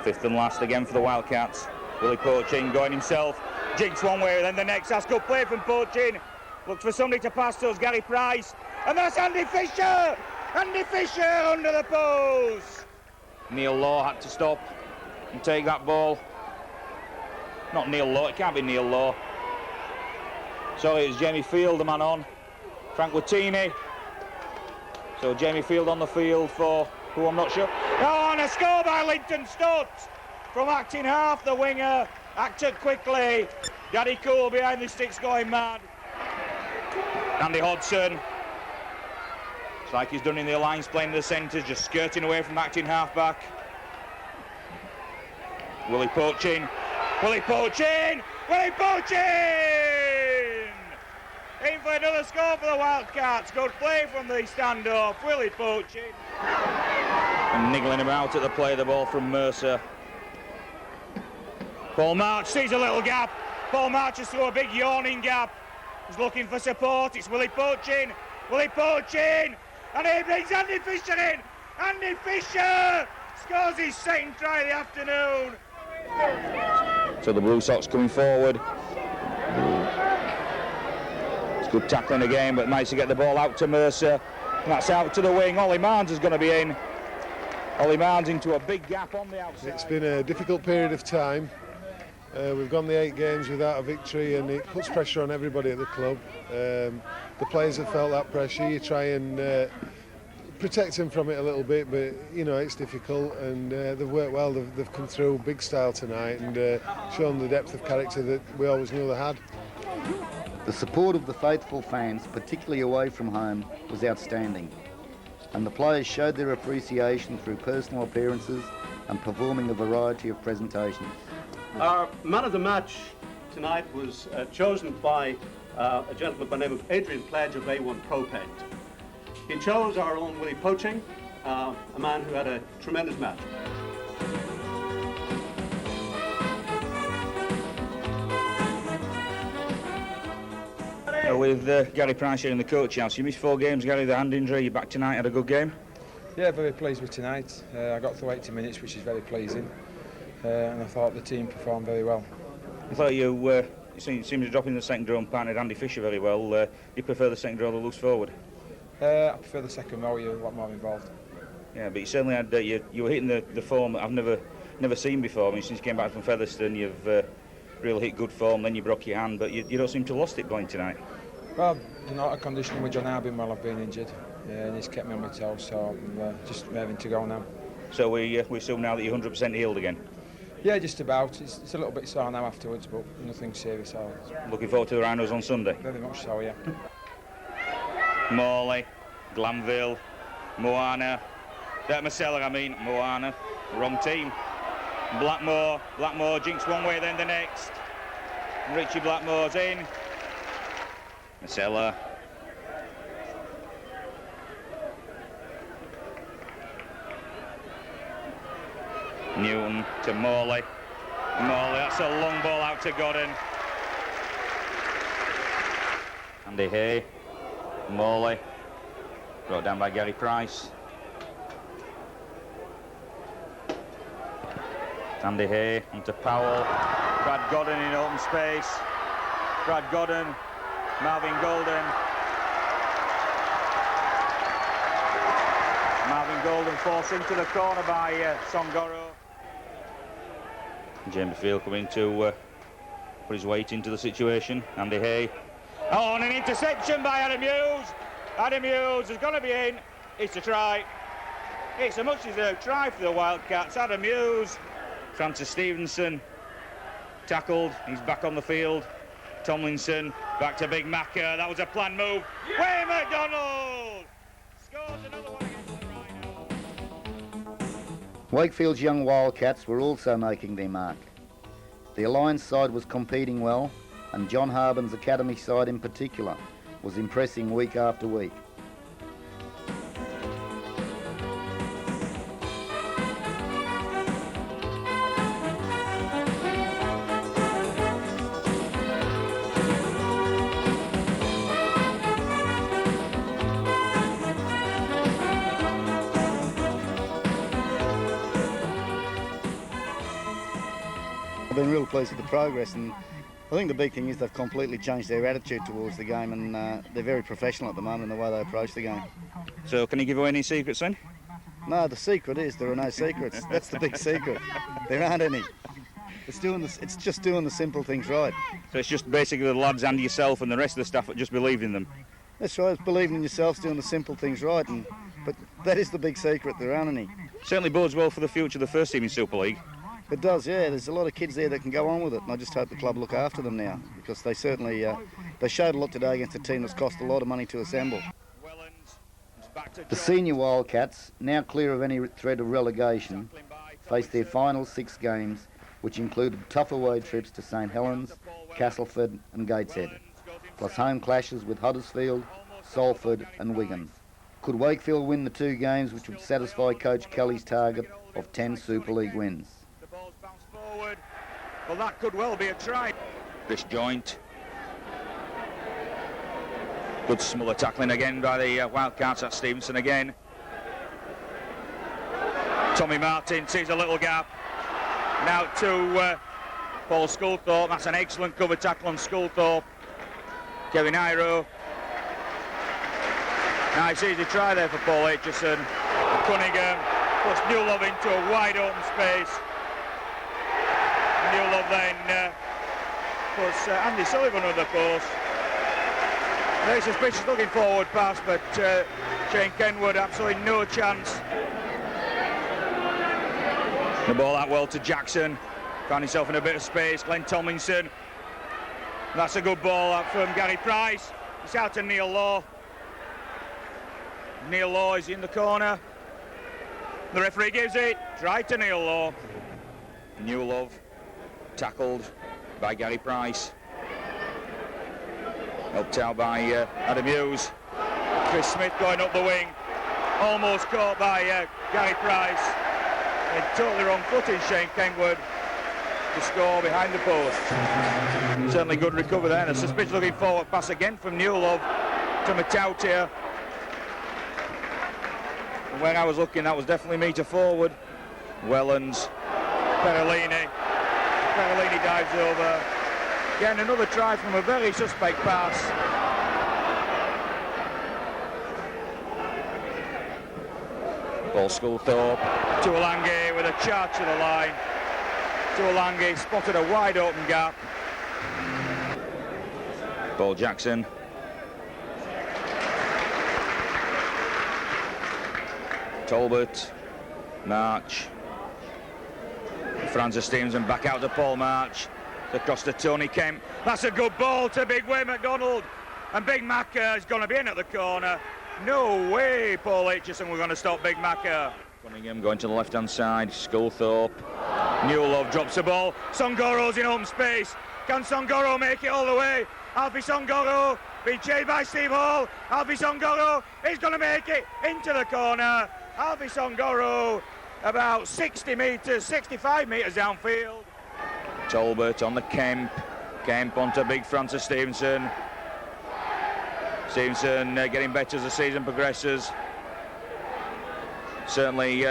Speaker 8: Fifth and last again for the Wildcats. Willie Poaching going himself, jigs one way, then the next. That's good play from Poaching. Looks for somebody to pass to us. Gary Price And that's Andy Fisher! Andy Fisher under the post! Neil Law had to stop and take that ball. Not Neil Law, it can't be Neil Law. Sorry, it's Jamie Field, the man on. Frank Wattini. So Jamie Field on the field for who I'm not sure. Oh, and a score by Linton Stutt from acting half, the winger. Acted quickly. Daddy Cool behind the sticks going mad. Andy Hodson. It's like he's done in the Alliance, playing in the centres, just skirting away from acting half-back. Willie Poaching. Willie Poaching! Willie Poaching! In for another score for the Wildcats. Good play from the stand-off. Willie Poaching. And niggling about at the play of the ball from Mercer. Paul March sees a little gap. Paul March has through a big yawning gap. He's looking for support. It's Willie Poaching. Willie Poaching! And he brings Andy Fisher in. Andy Fisher scores his second try of the afternoon. So the Blue Sox coming forward. It's good tackling again, but managed to get the ball out to Mercer. And that's out to the wing. Ollie Marnes is going to be in. Ollie Marnes into a big gap on the outside.
Speaker 6: It's been a difficult period of time. We've gone the 8 games without a victory, and it puts pressure on everybody at the club. The players have felt that pressure. You try and protect them from it a little bit, but you know it's difficult, and they've worked well. They've come through big style tonight and shown the depth of character that we always knew they had.
Speaker 1: The support of the faithful fans, particularly away from home, was outstanding, and the players showed their appreciation through personal appearances and performing a variety of presentations.
Speaker 15: Our man of the match tonight was chosen by a gentleman by the name of Adrian Pledge of A1 Pro Paint. He chose our own Willie Poaching, a man who had a tremendous match.
Speaker 8: With Gary Price here in the coach house, you missed 4 games, Gary, the hand injury. You back tonight, had a good game?
Speaker 16: Yeah, very pleased with tonight. I got through 80 minutes, which is very pleasing, and I thought the team performed very well.
Speaker 8: I thought you seemed to drop in the second row and partnered Andy Fisher very well. Do you prefer the second row that looks forward?
Speaker 16: I prefer the second row, you're a lot more involved.
Speaker 8: Yeah, but you certainly had, you were hitting the form that I've never seen before. I mean, since you came back from Featherstone, you've really hit good form, then you broke your hand, but you don't seem to have lost it playing tonight.
Speaker 16: Well, not a conditioning with John Harbin while I've been injured, and he's kept me on my toes, so I'm just raring to go now.
Speaker 8: So we assume now that you're 100% healed again?
Speaker 16: Yeah, just about. It's a little bit sore now afterwards, but nothing serious.
Speaker 8: Looking forward to the Rhinos on Sunday?
Speaker 16: Very much so, yeah.
Speaker 8: Morley, Glanville, Moana, Marcella, Moana, wrong team. Blackmore jinks one way then the next. Richie Blackmore's in. Marcella. Newton to Morley. That's a long ball out to Godden. Andy Hay. Morley. Brought down by Gary Price. Andy Hay onto Powell. Brad Godden in open space. Brad Godden. Marvin Golden. Marvin Golden forced into the corner by Songoro. Jamie Field coming to put his weight into the situation. Andy Hay. Oh, and an interception by Adam Hughes. Adam Hughes is going to be in. It's a try. It's a much-deserved try for the Wildcats. Adam Hughes. Francis Stevenson tackled. He's back on the field. Tomlinson back to Big Macca. That was a planned move. Wayne McDonald scores another one against the Rhinos.
Speaker 1: Wakefield's young Wildcats were also making their mark. The Alliance side was competing well, and John Harbin's academy side in particular was impressing week after week. I've been real pleased with the progress, and I think the big thing is they've completely changed their attitude towards the game, and they're very professional at the moment in the way they approach the game.
Speaker 4: So can you give away any secrets then?
Speaker 1: No, the secret is there are no secrets. That's the big secret. There aren't any. It's just doing the simple things right.
Speaker 4: So it's just basically the lads and yourself and the rest of the staff that just believe in them.
Speaker 1: That's right. It's believing in yourself, doing the simple things right, but that is the big secret. There aren't any.
Speaker 4: Certainly bodes well for the future of the first team in Super League.
Speaker 1: It does, yeah. There's a lot of kids there that can go on with it, and I just hope the club look after them now, because they certainly they showed a lot today against a team that's cost a lot of money to assemble. The senior Wildcats, now clear of any threat of relegation, face their final 6 games, which included tough away trips to St Helens, Castleford and Gateshead, plus home clashes with Huddersfield, Salford and Wigan. Could Wakefield win the 2 games, which would satisfy Coach Kelly's target of 10 Super League wins?
Speaker 8: The ball's bounced forward. Well, that could well be a try.
Speaker 4: This joint. Good smuller tackling again by the Wildcats. At Stevenson again. Tommy Martin sees a little gap. Now to Paul Sculthorpe. That's an excellent cover tackle on Sculthorpe. Kevin Iro. Nice easy try there for Paul Aitchison. Cunningham puts Newlove into a wide open space. Newlove then puts Andy Sullivan under the post. Very suspicious looking forward pass, but Shane Kenwood absolutely no chance. The ball out well to Jackson. Found himself in a bit of space. Glenn Tomlinson. That's a good ball out from Gary Price. It's out to Neil Law. Neil Law is in the corner. The referee gives it. Try to Neil Law. Newlove tackled by Gary Price. Helped out by Adam Hughes. Chris Smith going up the wing. Almost caught by Gary Price. And totally wrong footing Shane Kenwood to score behind the post. Certainly good recovery there. And a suspicious looking forward pass again from Newlove to Matautia. And when I was looking, that was definitely metre forward. Wellens, Perolini. Perolini dives over. Again, another try from a very suspect pass. Paul Sculthorpe. Tuolangi with a charge to the line. Tuolangi spotted a wide open gap. Paul Jackson. Talbot. March. Francis Stevenson back out to Paul March. Across to Tony Kemp. That's a good ball to Big Way McDonald. And Big Macca is going to be in at the corner. No way, Paul Aitchison, we're going to stop Big Macca. Cunningham going to the left-hand side. Sculthorpe. Newlove drops the ball. Songoro's in open space. Can Songoro make it all the way? Alfie Songoro being chased by Steve Hall. Alfie Songoro is going to make it into the corner. Alfie Songoro about 60 metres, 65 metres downfield. Talbot on the Kemp. Kemp onto big Francis Stevenson. Stevenson getting better as the season progresses. Certainly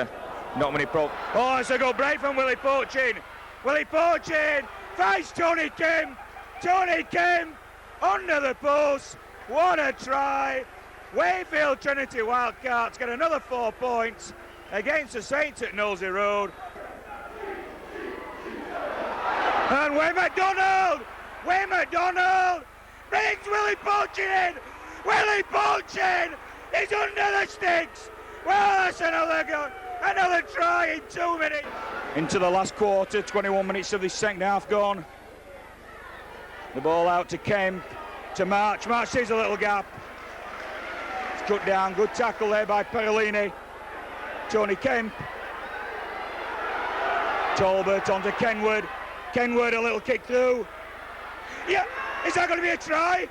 Speaker 4: not many Oh, it's a good break from Willie Porchin. Willie Porchin finds Tony Kemp. Tony Kemp under the post. What a try. Wakefield Trinity Wildcats get another 4 points against the Saints at Nosey Road. And Wayne McDonald brings Willie Porchin in. Willie Porchin is under the sticks. Well, that's another try in 2 minutes. Into the last quarter, 21 minutes of this second half gone. The ball out to Kemp, to March. March sees a little gap. It's cut down, good tackle there by Perolini. Tony Kemp. Talbot onto Kenwood. Kenwood, a little kick through. Yeah, is that going to be a try?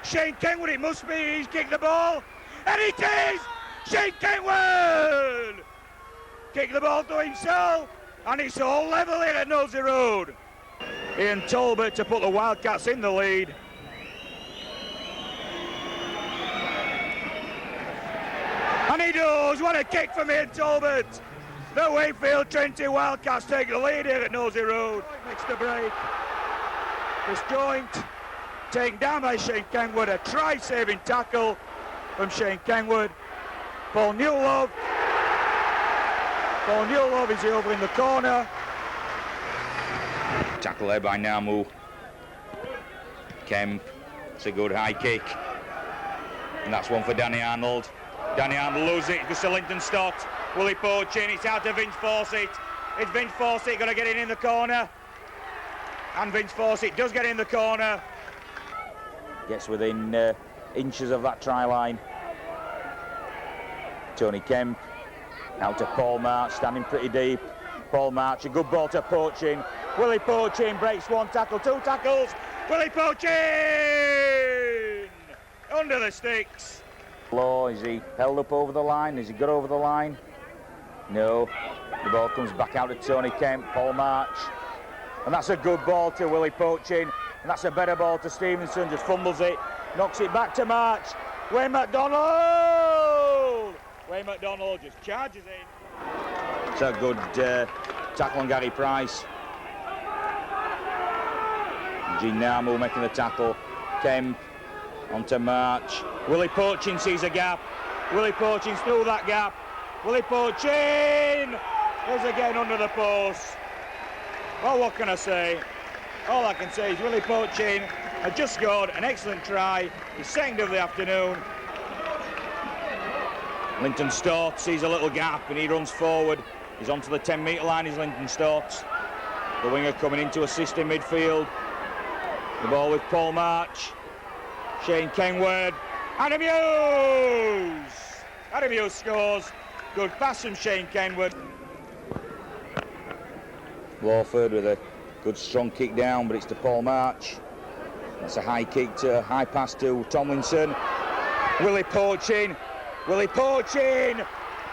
Speaker 4: Shane Kenwood, it must be. He's kicked the ball. And it is! Shane Kenwood! Kicked the ball to himself. And it's all level here at Nosey Road. Ian Talbot to put the Wildcats in the lead. And he does. What a kick from Ian Talbot. The Wakefield Trinity Wildcats take the lead here at Nosey Road. Next to break.
Speaker 8: Disjoint, taken down by Shane Kenwood, a try-saving tackle from Shane Kenwood. Paul Newlove is over in the corner.
Speaker 4: Tackle there by Namu. Kemp, it's a good high kick. And that's one for Danny Arnold. Danny Arnold loses it, goes to Linton Stott. Willie Poachin, it's out to Vince Fawcett. It's Vince Fawcett going to get it in the corner. And Vince Fawcett does get in the corner. Gets within inches of that try line. Tony Kemp, out to Paul March, standing pretty deep. Paul March, a good ball to Poachin. Willie Poachin breaks one tackle, two tackles. Willie Poachin! Under the sticks. Low, is he held up over the line? Has he got over the line? No. The ball comes back out to Tony Kemp, Paul March. And that's a good ball to Willie Poachin. And that's a better ball to Stevenson, just fumbles it, knocks it back to March. Wayne McDonald! Wayne McDonald just charges in. It's a good tackle on Gary Price. Gene Namu making the tackle. Kemp onto March. Willie Poachin sees a gap. Willie Poachin's through that gap. Willie Poachin is again under the post. Well, what can I say? All I can say is Willie Poachin had just scored an excellent try. His second of the afternoon. Linton Stott sees a little gap and he runs forward. He's onto the 10-metre line, is Linton Stott. The winger coming in to assist in midfield. The ball with Paul March. Shane Kenwood. Adam Hughes! Adam Hughes scores. Good pass from Shane Kenwood. Lawford with a good strong kick down, but it's to Paul March. That's a high pass to Tomlinson. Willie Poachin. Willie Poachin!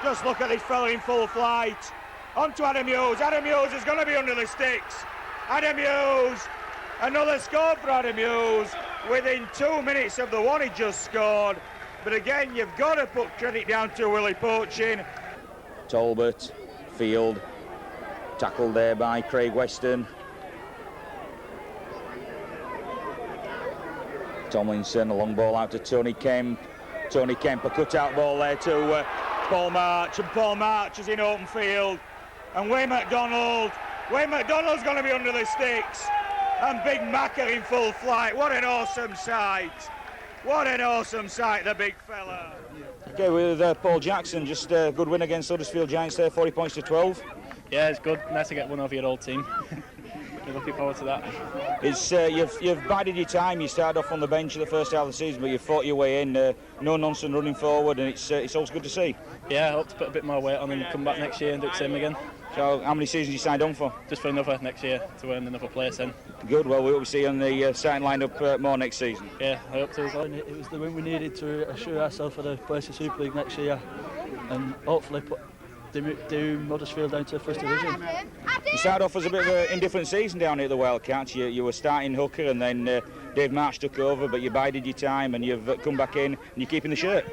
Speaker 4: Just look at this fella in full flight. On to Adam Hughes. Adam Hughes is going to be under the sticks. Adam Hughes. Another score for Adam Hughes. Within 2 minutes of the one he just scored. But again, you've got to put credit down to Willie Poachin. Talbot, Field. Tackled there by Craig Weston. Tomlinson, a long ball out to Tony Kemp. Tony Kemp, a cut-out ball there to Paul March, and Paul March is in open field. And Wayne McDonald's going to be under the sticks. And Big Macca in full flight. What an awesome sight. What an awesome sight, the big fella. Okay, with Paul Jackson, just a good win against Huddersfield Giants there, 40 points to 12.
Speaker 17: Yeah, it's good. Nice to get one over your old team. We're looking forward to that.
Speaker 4: It's you've bided your time. You started off on the bench at the first half of the season, but you've fought your way in. No nonsense running forward, and it's always good to see.
Speaker 17: Yeah, I hope to put a bit more weight on and come back next year and do the same again.
Speaker 4: So, how many seasons you signed on for?
Speaker 17: Just for another next year to earn another place then.
Speaker 4: Good. Well, we hope to see you on the starting lineup more next season.
Speaker 17: Yeah, I hope to as well.
Speaker 18: It was the win we needed to assure ourselves for the place in Super League next year, and hopefully do Huddersfield down to the First Division.
Speaker 4: You started off as a bit of an indifferent season down here at the Wildcats. You were starting hooker, and then Dave March took over, but you bided your time and you've come back in and you're keeping the shirt.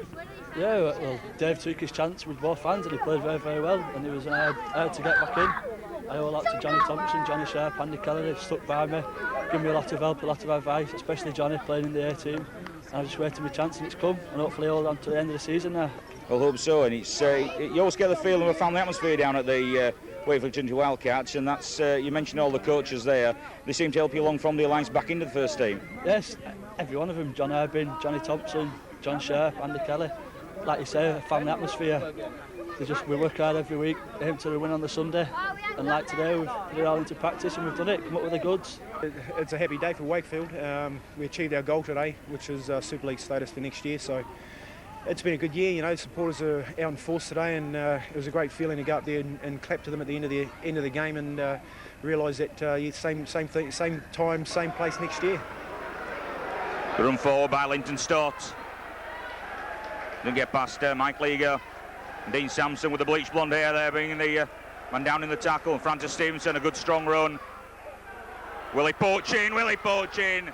Speaker 18: Yeah, well, Dave took his chance with both hands and he played very, very well, and it was hard to get back in. I owe a lot to Johnny Thompson, Johnny Sharp, Andy Kelly. They've stuck by me, given me a lot of help, a lot of advice, especially Johnny playing in the A team. I just waited my chance and it's come, and hopefully hold on to the end of the season now.
Speaker 4: Well, hope so, and it's you always get the feeling of a family atmosphere down at the Wakefield Wildcats, and that's you mentioned all the coaches there. They seem to help you along from the alliance back into the first team.
Speaker 18: Yes, every one of them. John Irvin, Johnny Thompson, John Sharp, Andy Kelly. Like you say, a family atmosphere. We work hard every week, aim to win on the Sunday, and like today we've put it all into practice and we've done it, come up with the goods.
Speaker 5: It's a happy day for Wakefield. We achieved our goal today, which is Super League status for next year, so it's been a good year. You know, supporters are out in force today, and it was a great feeling to go up there and clap to them at the end of the game and realise that same thing, same time, same place next year.
Speaker 4: Run forward by Linton Stott. Didn't get past Mike Leager. Dean Sampson with the bleach blonde hair there, bringing the man down in the tackle. And Francis Stevenson, a good strong run. Willie Poachin,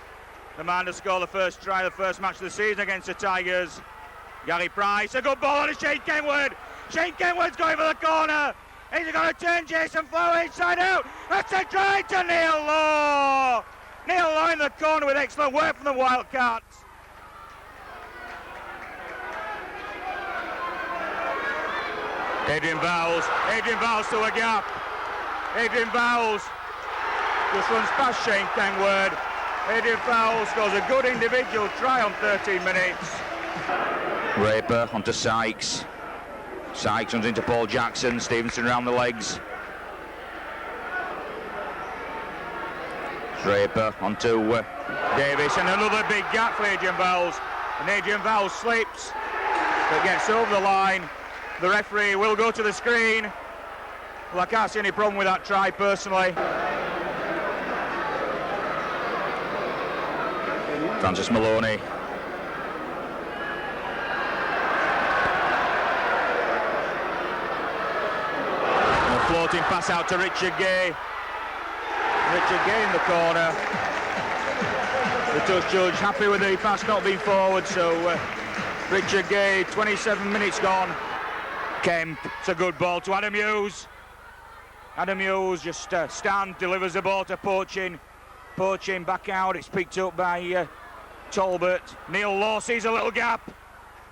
Speaker 4: the man to score the first try, the first match of the season against the Tigers. Gary Price, a good ball on to Shane Kenwood. Shane Kenwood's going for the corner. He's going to turn Jason Flower inside out. That's a try to Neil Law.
Speaker 8: Neil Law in the corner with excellent work from the Wildcats. Adrian Vowles to a gap. Adrian Vowles just runs past Shane Kenward. Adrian Vowles scores a good individual try on 13 minutes. Raper onto Sykes. Sykes runs into Paul Jackson. Stevenson round the legs. Draper onto Davis, and another big gap for Adrian Vowles. And Adrian Vowles slips, but gets over the line. The referee will go to the screen. Well, I can't see any problem with that try personally. Francis Maloney. And a floating pass out to Richard Gay. Richard Gay in the corner. The touch judge happy with the pass not being forward, so Richard Gay, 27 minutes gone. Kemp, it's a good ball to Adam Hughes. Adam Hughes just stands, delivers the ball to Poaching. Poaching back out, it's picked up by Talbot. Neil Law sees a little gap,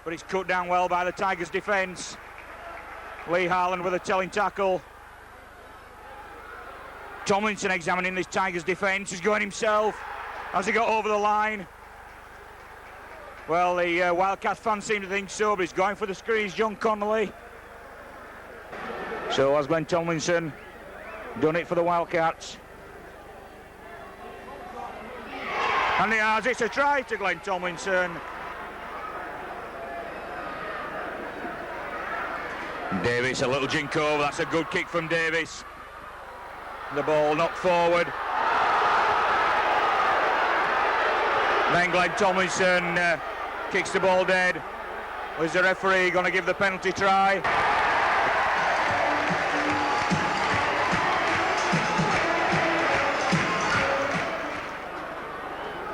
Speaker 8: but it's cut down well by the Tigers' defence. Lee Harland with a telling tackle. Tomlinson examining this Tigers' defence. He's going himself. Has he got over the line? Well, the Wildcat fans seem to think so, but he's going for the screens, John Connolly. So has Glenn Tomlinson done it for the Wildcats. And he has. It's a try to Glenn Tomlinson. Davis, a little jink over. That's a good kick from Davis. The ball knocked forward. Then Glenn Tomlinson kicks the ball dead. Was the referee going to give the penalty try?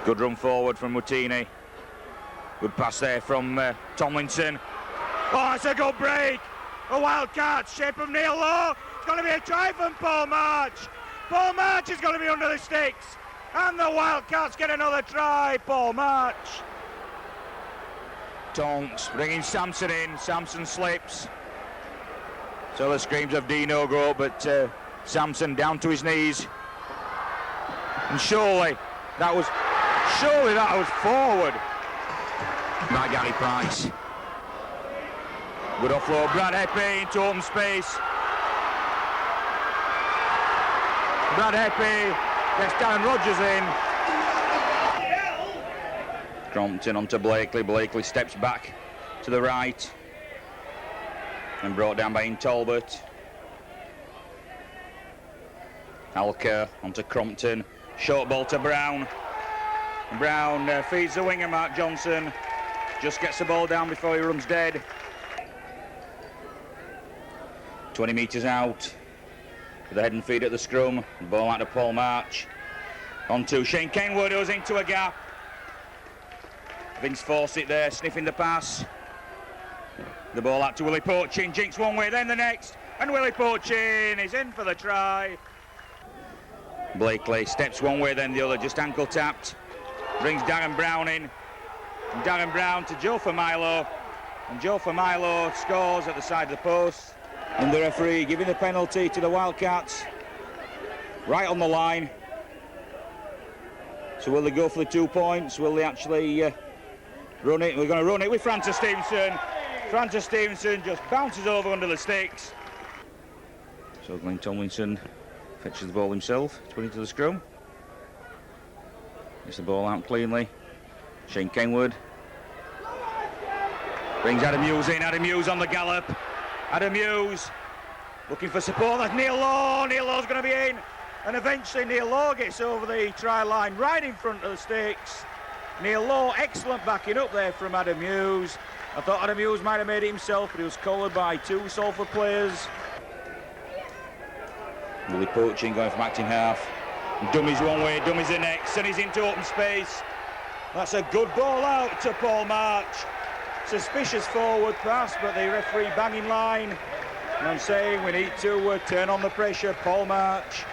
Speaker 8: Good run forward from Mutini. Good pass there from Tomlinson. Oh, it's a good break. A Wildcat, shape of Neil Law. It's going to be a try from Paul March. Paul March is going to be under the sticks. And the Wildcats get another try. Paul March. Tonks bringing Sampson in. Sampson slips. So the screams of Dino go up, but Sampson down to his knees. And surely that was forward by Gary Price. Good offload, Brad Heppy into open space. Brad Heppy gets Darren Rogers in. Crompton onto Blakely. Blakely steps back to the right and brought down by Ian Talbot. Alker onto Crompton. Short ball to Brown. Brown feeds the winger, Mark Johnson. Just gets the ball down before he runs dead. 20 metres out. With the head and feet at the scrum. The ball out to Paul March. On to Shane Kenwood, who's into a gap. Vince Fawcett there, sniffing the pass. The ball out to Willie Poaching. Jinks one way, then the next. And Willie Poaching is in for the try. Blakely steps one way, then the other, just ankle tapped. Brings Darren Brown in. And Darren Brown to Joe Familo. And Joe Familo scores at the side of the post. And the referee giving the penalty to the Wildcats. Right on the line. So will they go for the 2 points? Will they actually run it? We're going to run it with Francis Stevenson. Francis Stevenson just bounces over under the sticks. So Glenn Tomlinson fetches the ball himself, 20 to the scrum. Gets the ball out cleanly. Shane Kenwood. Brings Adam Hughes in. Adam Hughes on the gallop. Adam Hughes looking for support. That's Neil Law. Neil Law's going to be in. And eventually Neil Law gets over the try line right in front of the sticks. Neil Law, excellent backing up there from Adam Hughes. I thought Adam Hughes might have made it himself, but he was collared by two Salford players. Willie Poaching going from acting half. Dummies one way, dummies the next, and he's into open space. That's a good ball out to Paul March. Suspicious forward pass, but the referee banging line. And I'm saying we need to turn on the pressure, Paul March.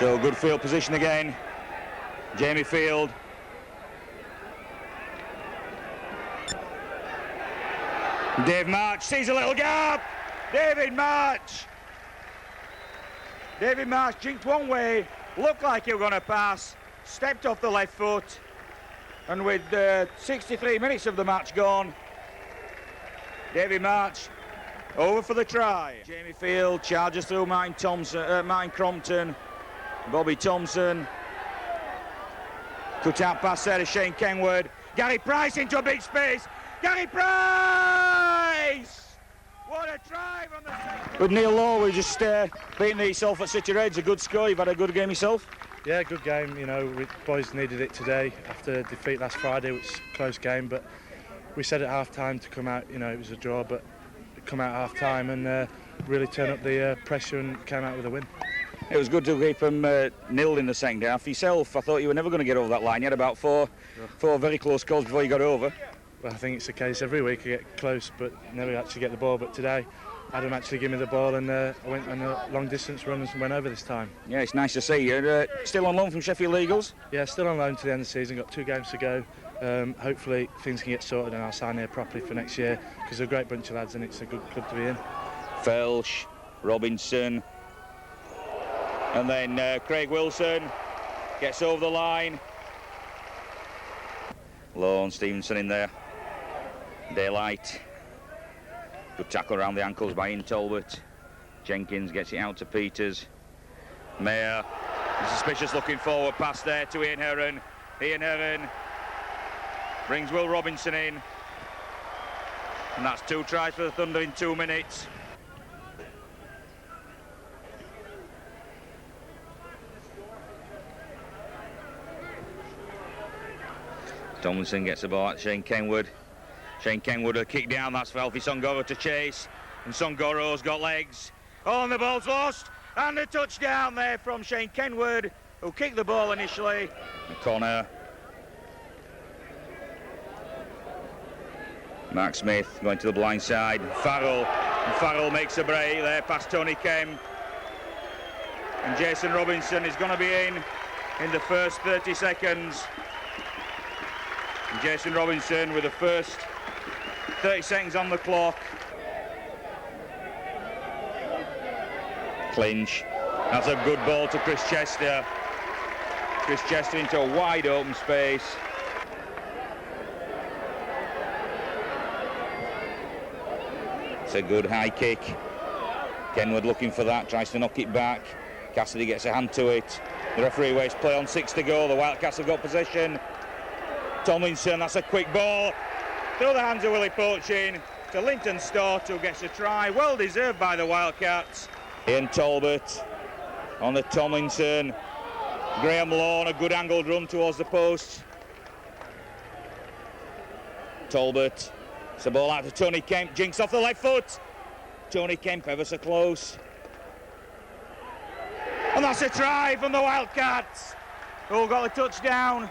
Speaker 8: So good field position again. Jamie Field. Dave March sees a little gap. David March. David March jinked one way, looked like he was going to pass, stepped off the left foot, and with 63 minutes of the match gone, David March over for the try. Jamie Field charges through Martin Crompton, Bobby Thompson. Cut out pass there to Shane Kenwood. Gary Price into a big space. Gary Price! What a try from the second. With Neil Law, we just beating yourself at City Reds. A good score. You've had a good game yourself?
Speaker 5: Yeah, good game. You know, we boys needed it today after defeat last Friday, which was a close game. But we said at half-time to come out, you know, it was a draw, but come out half-time and really turn up the pressure and came out with a win.
Speaker 8: It was good to keep them nilled in the second half. Yourself, I thought you were never going to get over that line. You had about four very close calls before you got over.
Speaker 5: Well, I think it's the case every week. I get close, but never actually get the ball. But today, Adam actually gave me the ball, and I went on a long-distance run and went over this time.
Speaker 8: Yeah, it's nice to see you. Still on loan from Sheffield Eagles?
Speaker 5: Yeah, still on loan to the end of the season. Got 2 games to go. Hopefully things can get sorted and I'll sign here properly for next year, because they're a great bunch of lads and it's a good club to be in.
Speaker 8: Felsh, Robinson, and then Craig Wilson gets over the line. Lowe and Stevenson in there. Daylight. Good tackle around the ankles by Ian Talbot. Jenkins gets it out to Peters. Mayer, suspicious looking forward pass there to Ian Heron. Ian Heron brings Will Robinson in. And that's 2 tries for the Thunder in 2 minutes. Tomlinson gets the ball at Shane Kenwood. Shane Kenwood a kick down, that's for Alfie Songoro to chase. And Songoro's got legs. Oh, and the ball's lost. And a touchdown there from Shane Kenwood, who kicked the ball initially. The corner. Mark Smith going to the blind side. Farrell. And Farrell makes a break there past Tony Kemp. And Jason Robinson is going to be in the first 30 seconds. And Jason Robinson with the first 30 seconds on the clock. Clinch. That's a good ball to Chris Chester. Chris Chester into a wide open space. It's a good high kick. Kenwood looking for that, tries to knock it back. Cassidy gets a hand to it. The referee waits play on 6 to go. The Wildcats have got possession. Tomlinson, that's a quick ball. Through the hands of Willie Poaching to Linton Stott, who gets a try. Well deserved by the Wildcats. Ian Talbot on the Tomlinson. Graham Law on a good angled run towards the post. Talbot. It's a ball out to Tony Kemp. Jinks off the left foot. Tony Kemp ever so close. And that's a try from the Wildcats, who got the touchdown.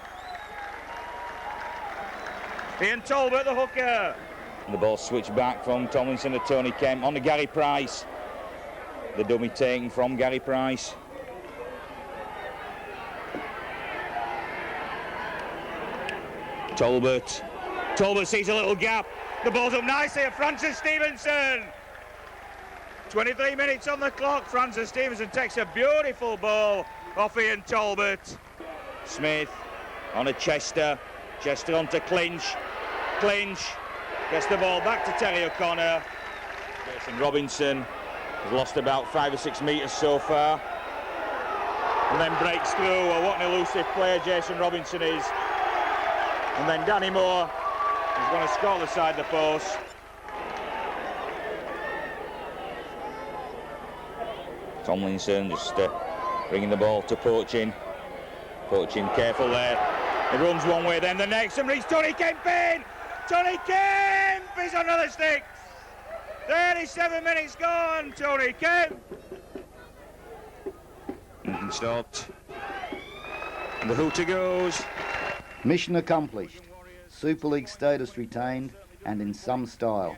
Speaker 8: Ian Talbot, the hooker. And the ball switched back from Tomlinson to Tony Kemp on to Gary Price. The dummy taken from Gary Price. Talbot. Talbot sees a little gap. The ball's up nicely at Francis Stevenson. 23 minutes on the clock. Francis Stevenson takes a beautiful ball off Ian Talbot. Smith on a Chester. Chester on to Clinch. Clinch gets the ball back to Terry O'Connor. Jason Robinson has lost about 5 or 6 metres so far. And then breaks through. Well, what an elusive player Jason Robinson is. And then Danny Moore is going to score the side of the post. Tomlinson just bringing the ball to Poaching. Poaching careful there. He runs one way, then the next, and reaches Tony Kemp in! Tony Kemp is on the sticks! 37 minutes gone, Tony Kemp! Stopped. And the hooter goes.
Speaker 1: Mission accomplished. Super League status retained, and in some style.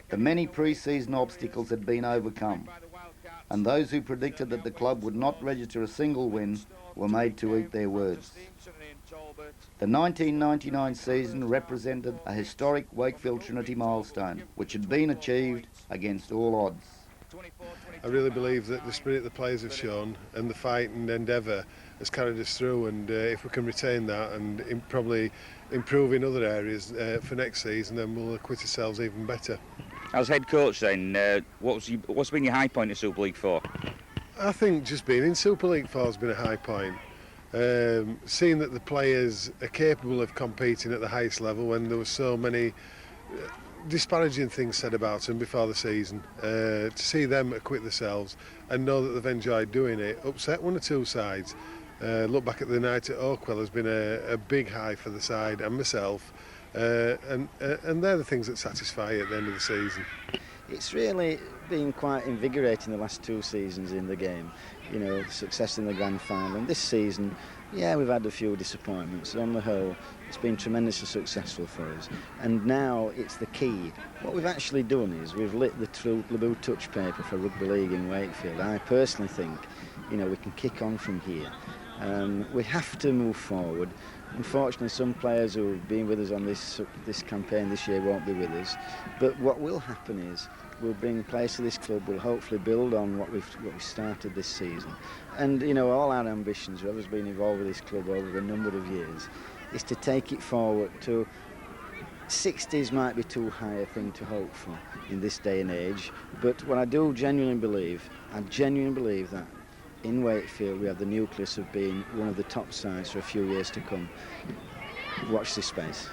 Speaker 1: The many pre-season obstacles had been overcome. and those who predicted that the club would not register a single win were made to eat their words. The 1999 season represented a historic Wakefield Trinity milestone, which had been achieved against all odds.
Speaker 6: I really believe that the spirit the players have shown and the fight and endeavour has carried us through, and if we can retain that and probably improve in other areas for next season, then we'll acquit ourselves even better.
Speaker 8: As head coach then, what's been your high point of Super League 4?
Speaker 6: I think just being in Super League 4 has been a high point. Seeing that the players are capable of competing at the highest level when there were so many disparaging things said about them before the season, to see them acquit themselves and know that they've enjoyed doing it, upset one or two sides. Look back at the night at Oakwell has been a big high for the side and myself, and they're the things that satisfy at the end of the season.
Speaker 19: It's really been quite invigorating the last 2 seasons in the game. You know, success in the grand final. And this season, yeah, we've had a few disappointments. But on the whole, it's been tremendously successful for us. And now it's the key. What we've actually done is we've lit the blue touch paper for rugby league in Wakefield. I personally think, you know, we can kick on from here. We have to move forward. Unfortunately, some players who have been with us on this campaign this year won't be with us. But what will happen is we'll bring players to this club. We'll hopefully build on what we've started this season. And you know, all our ambitions, whoever's been involved with this club over a number of years, is to take it forward to 60s. Might be too high a thing to hope for in this day and age. But what I genuinely believe that in Wakefield we have the nucleus of being one of the top sides for a few years to come. Watch this space.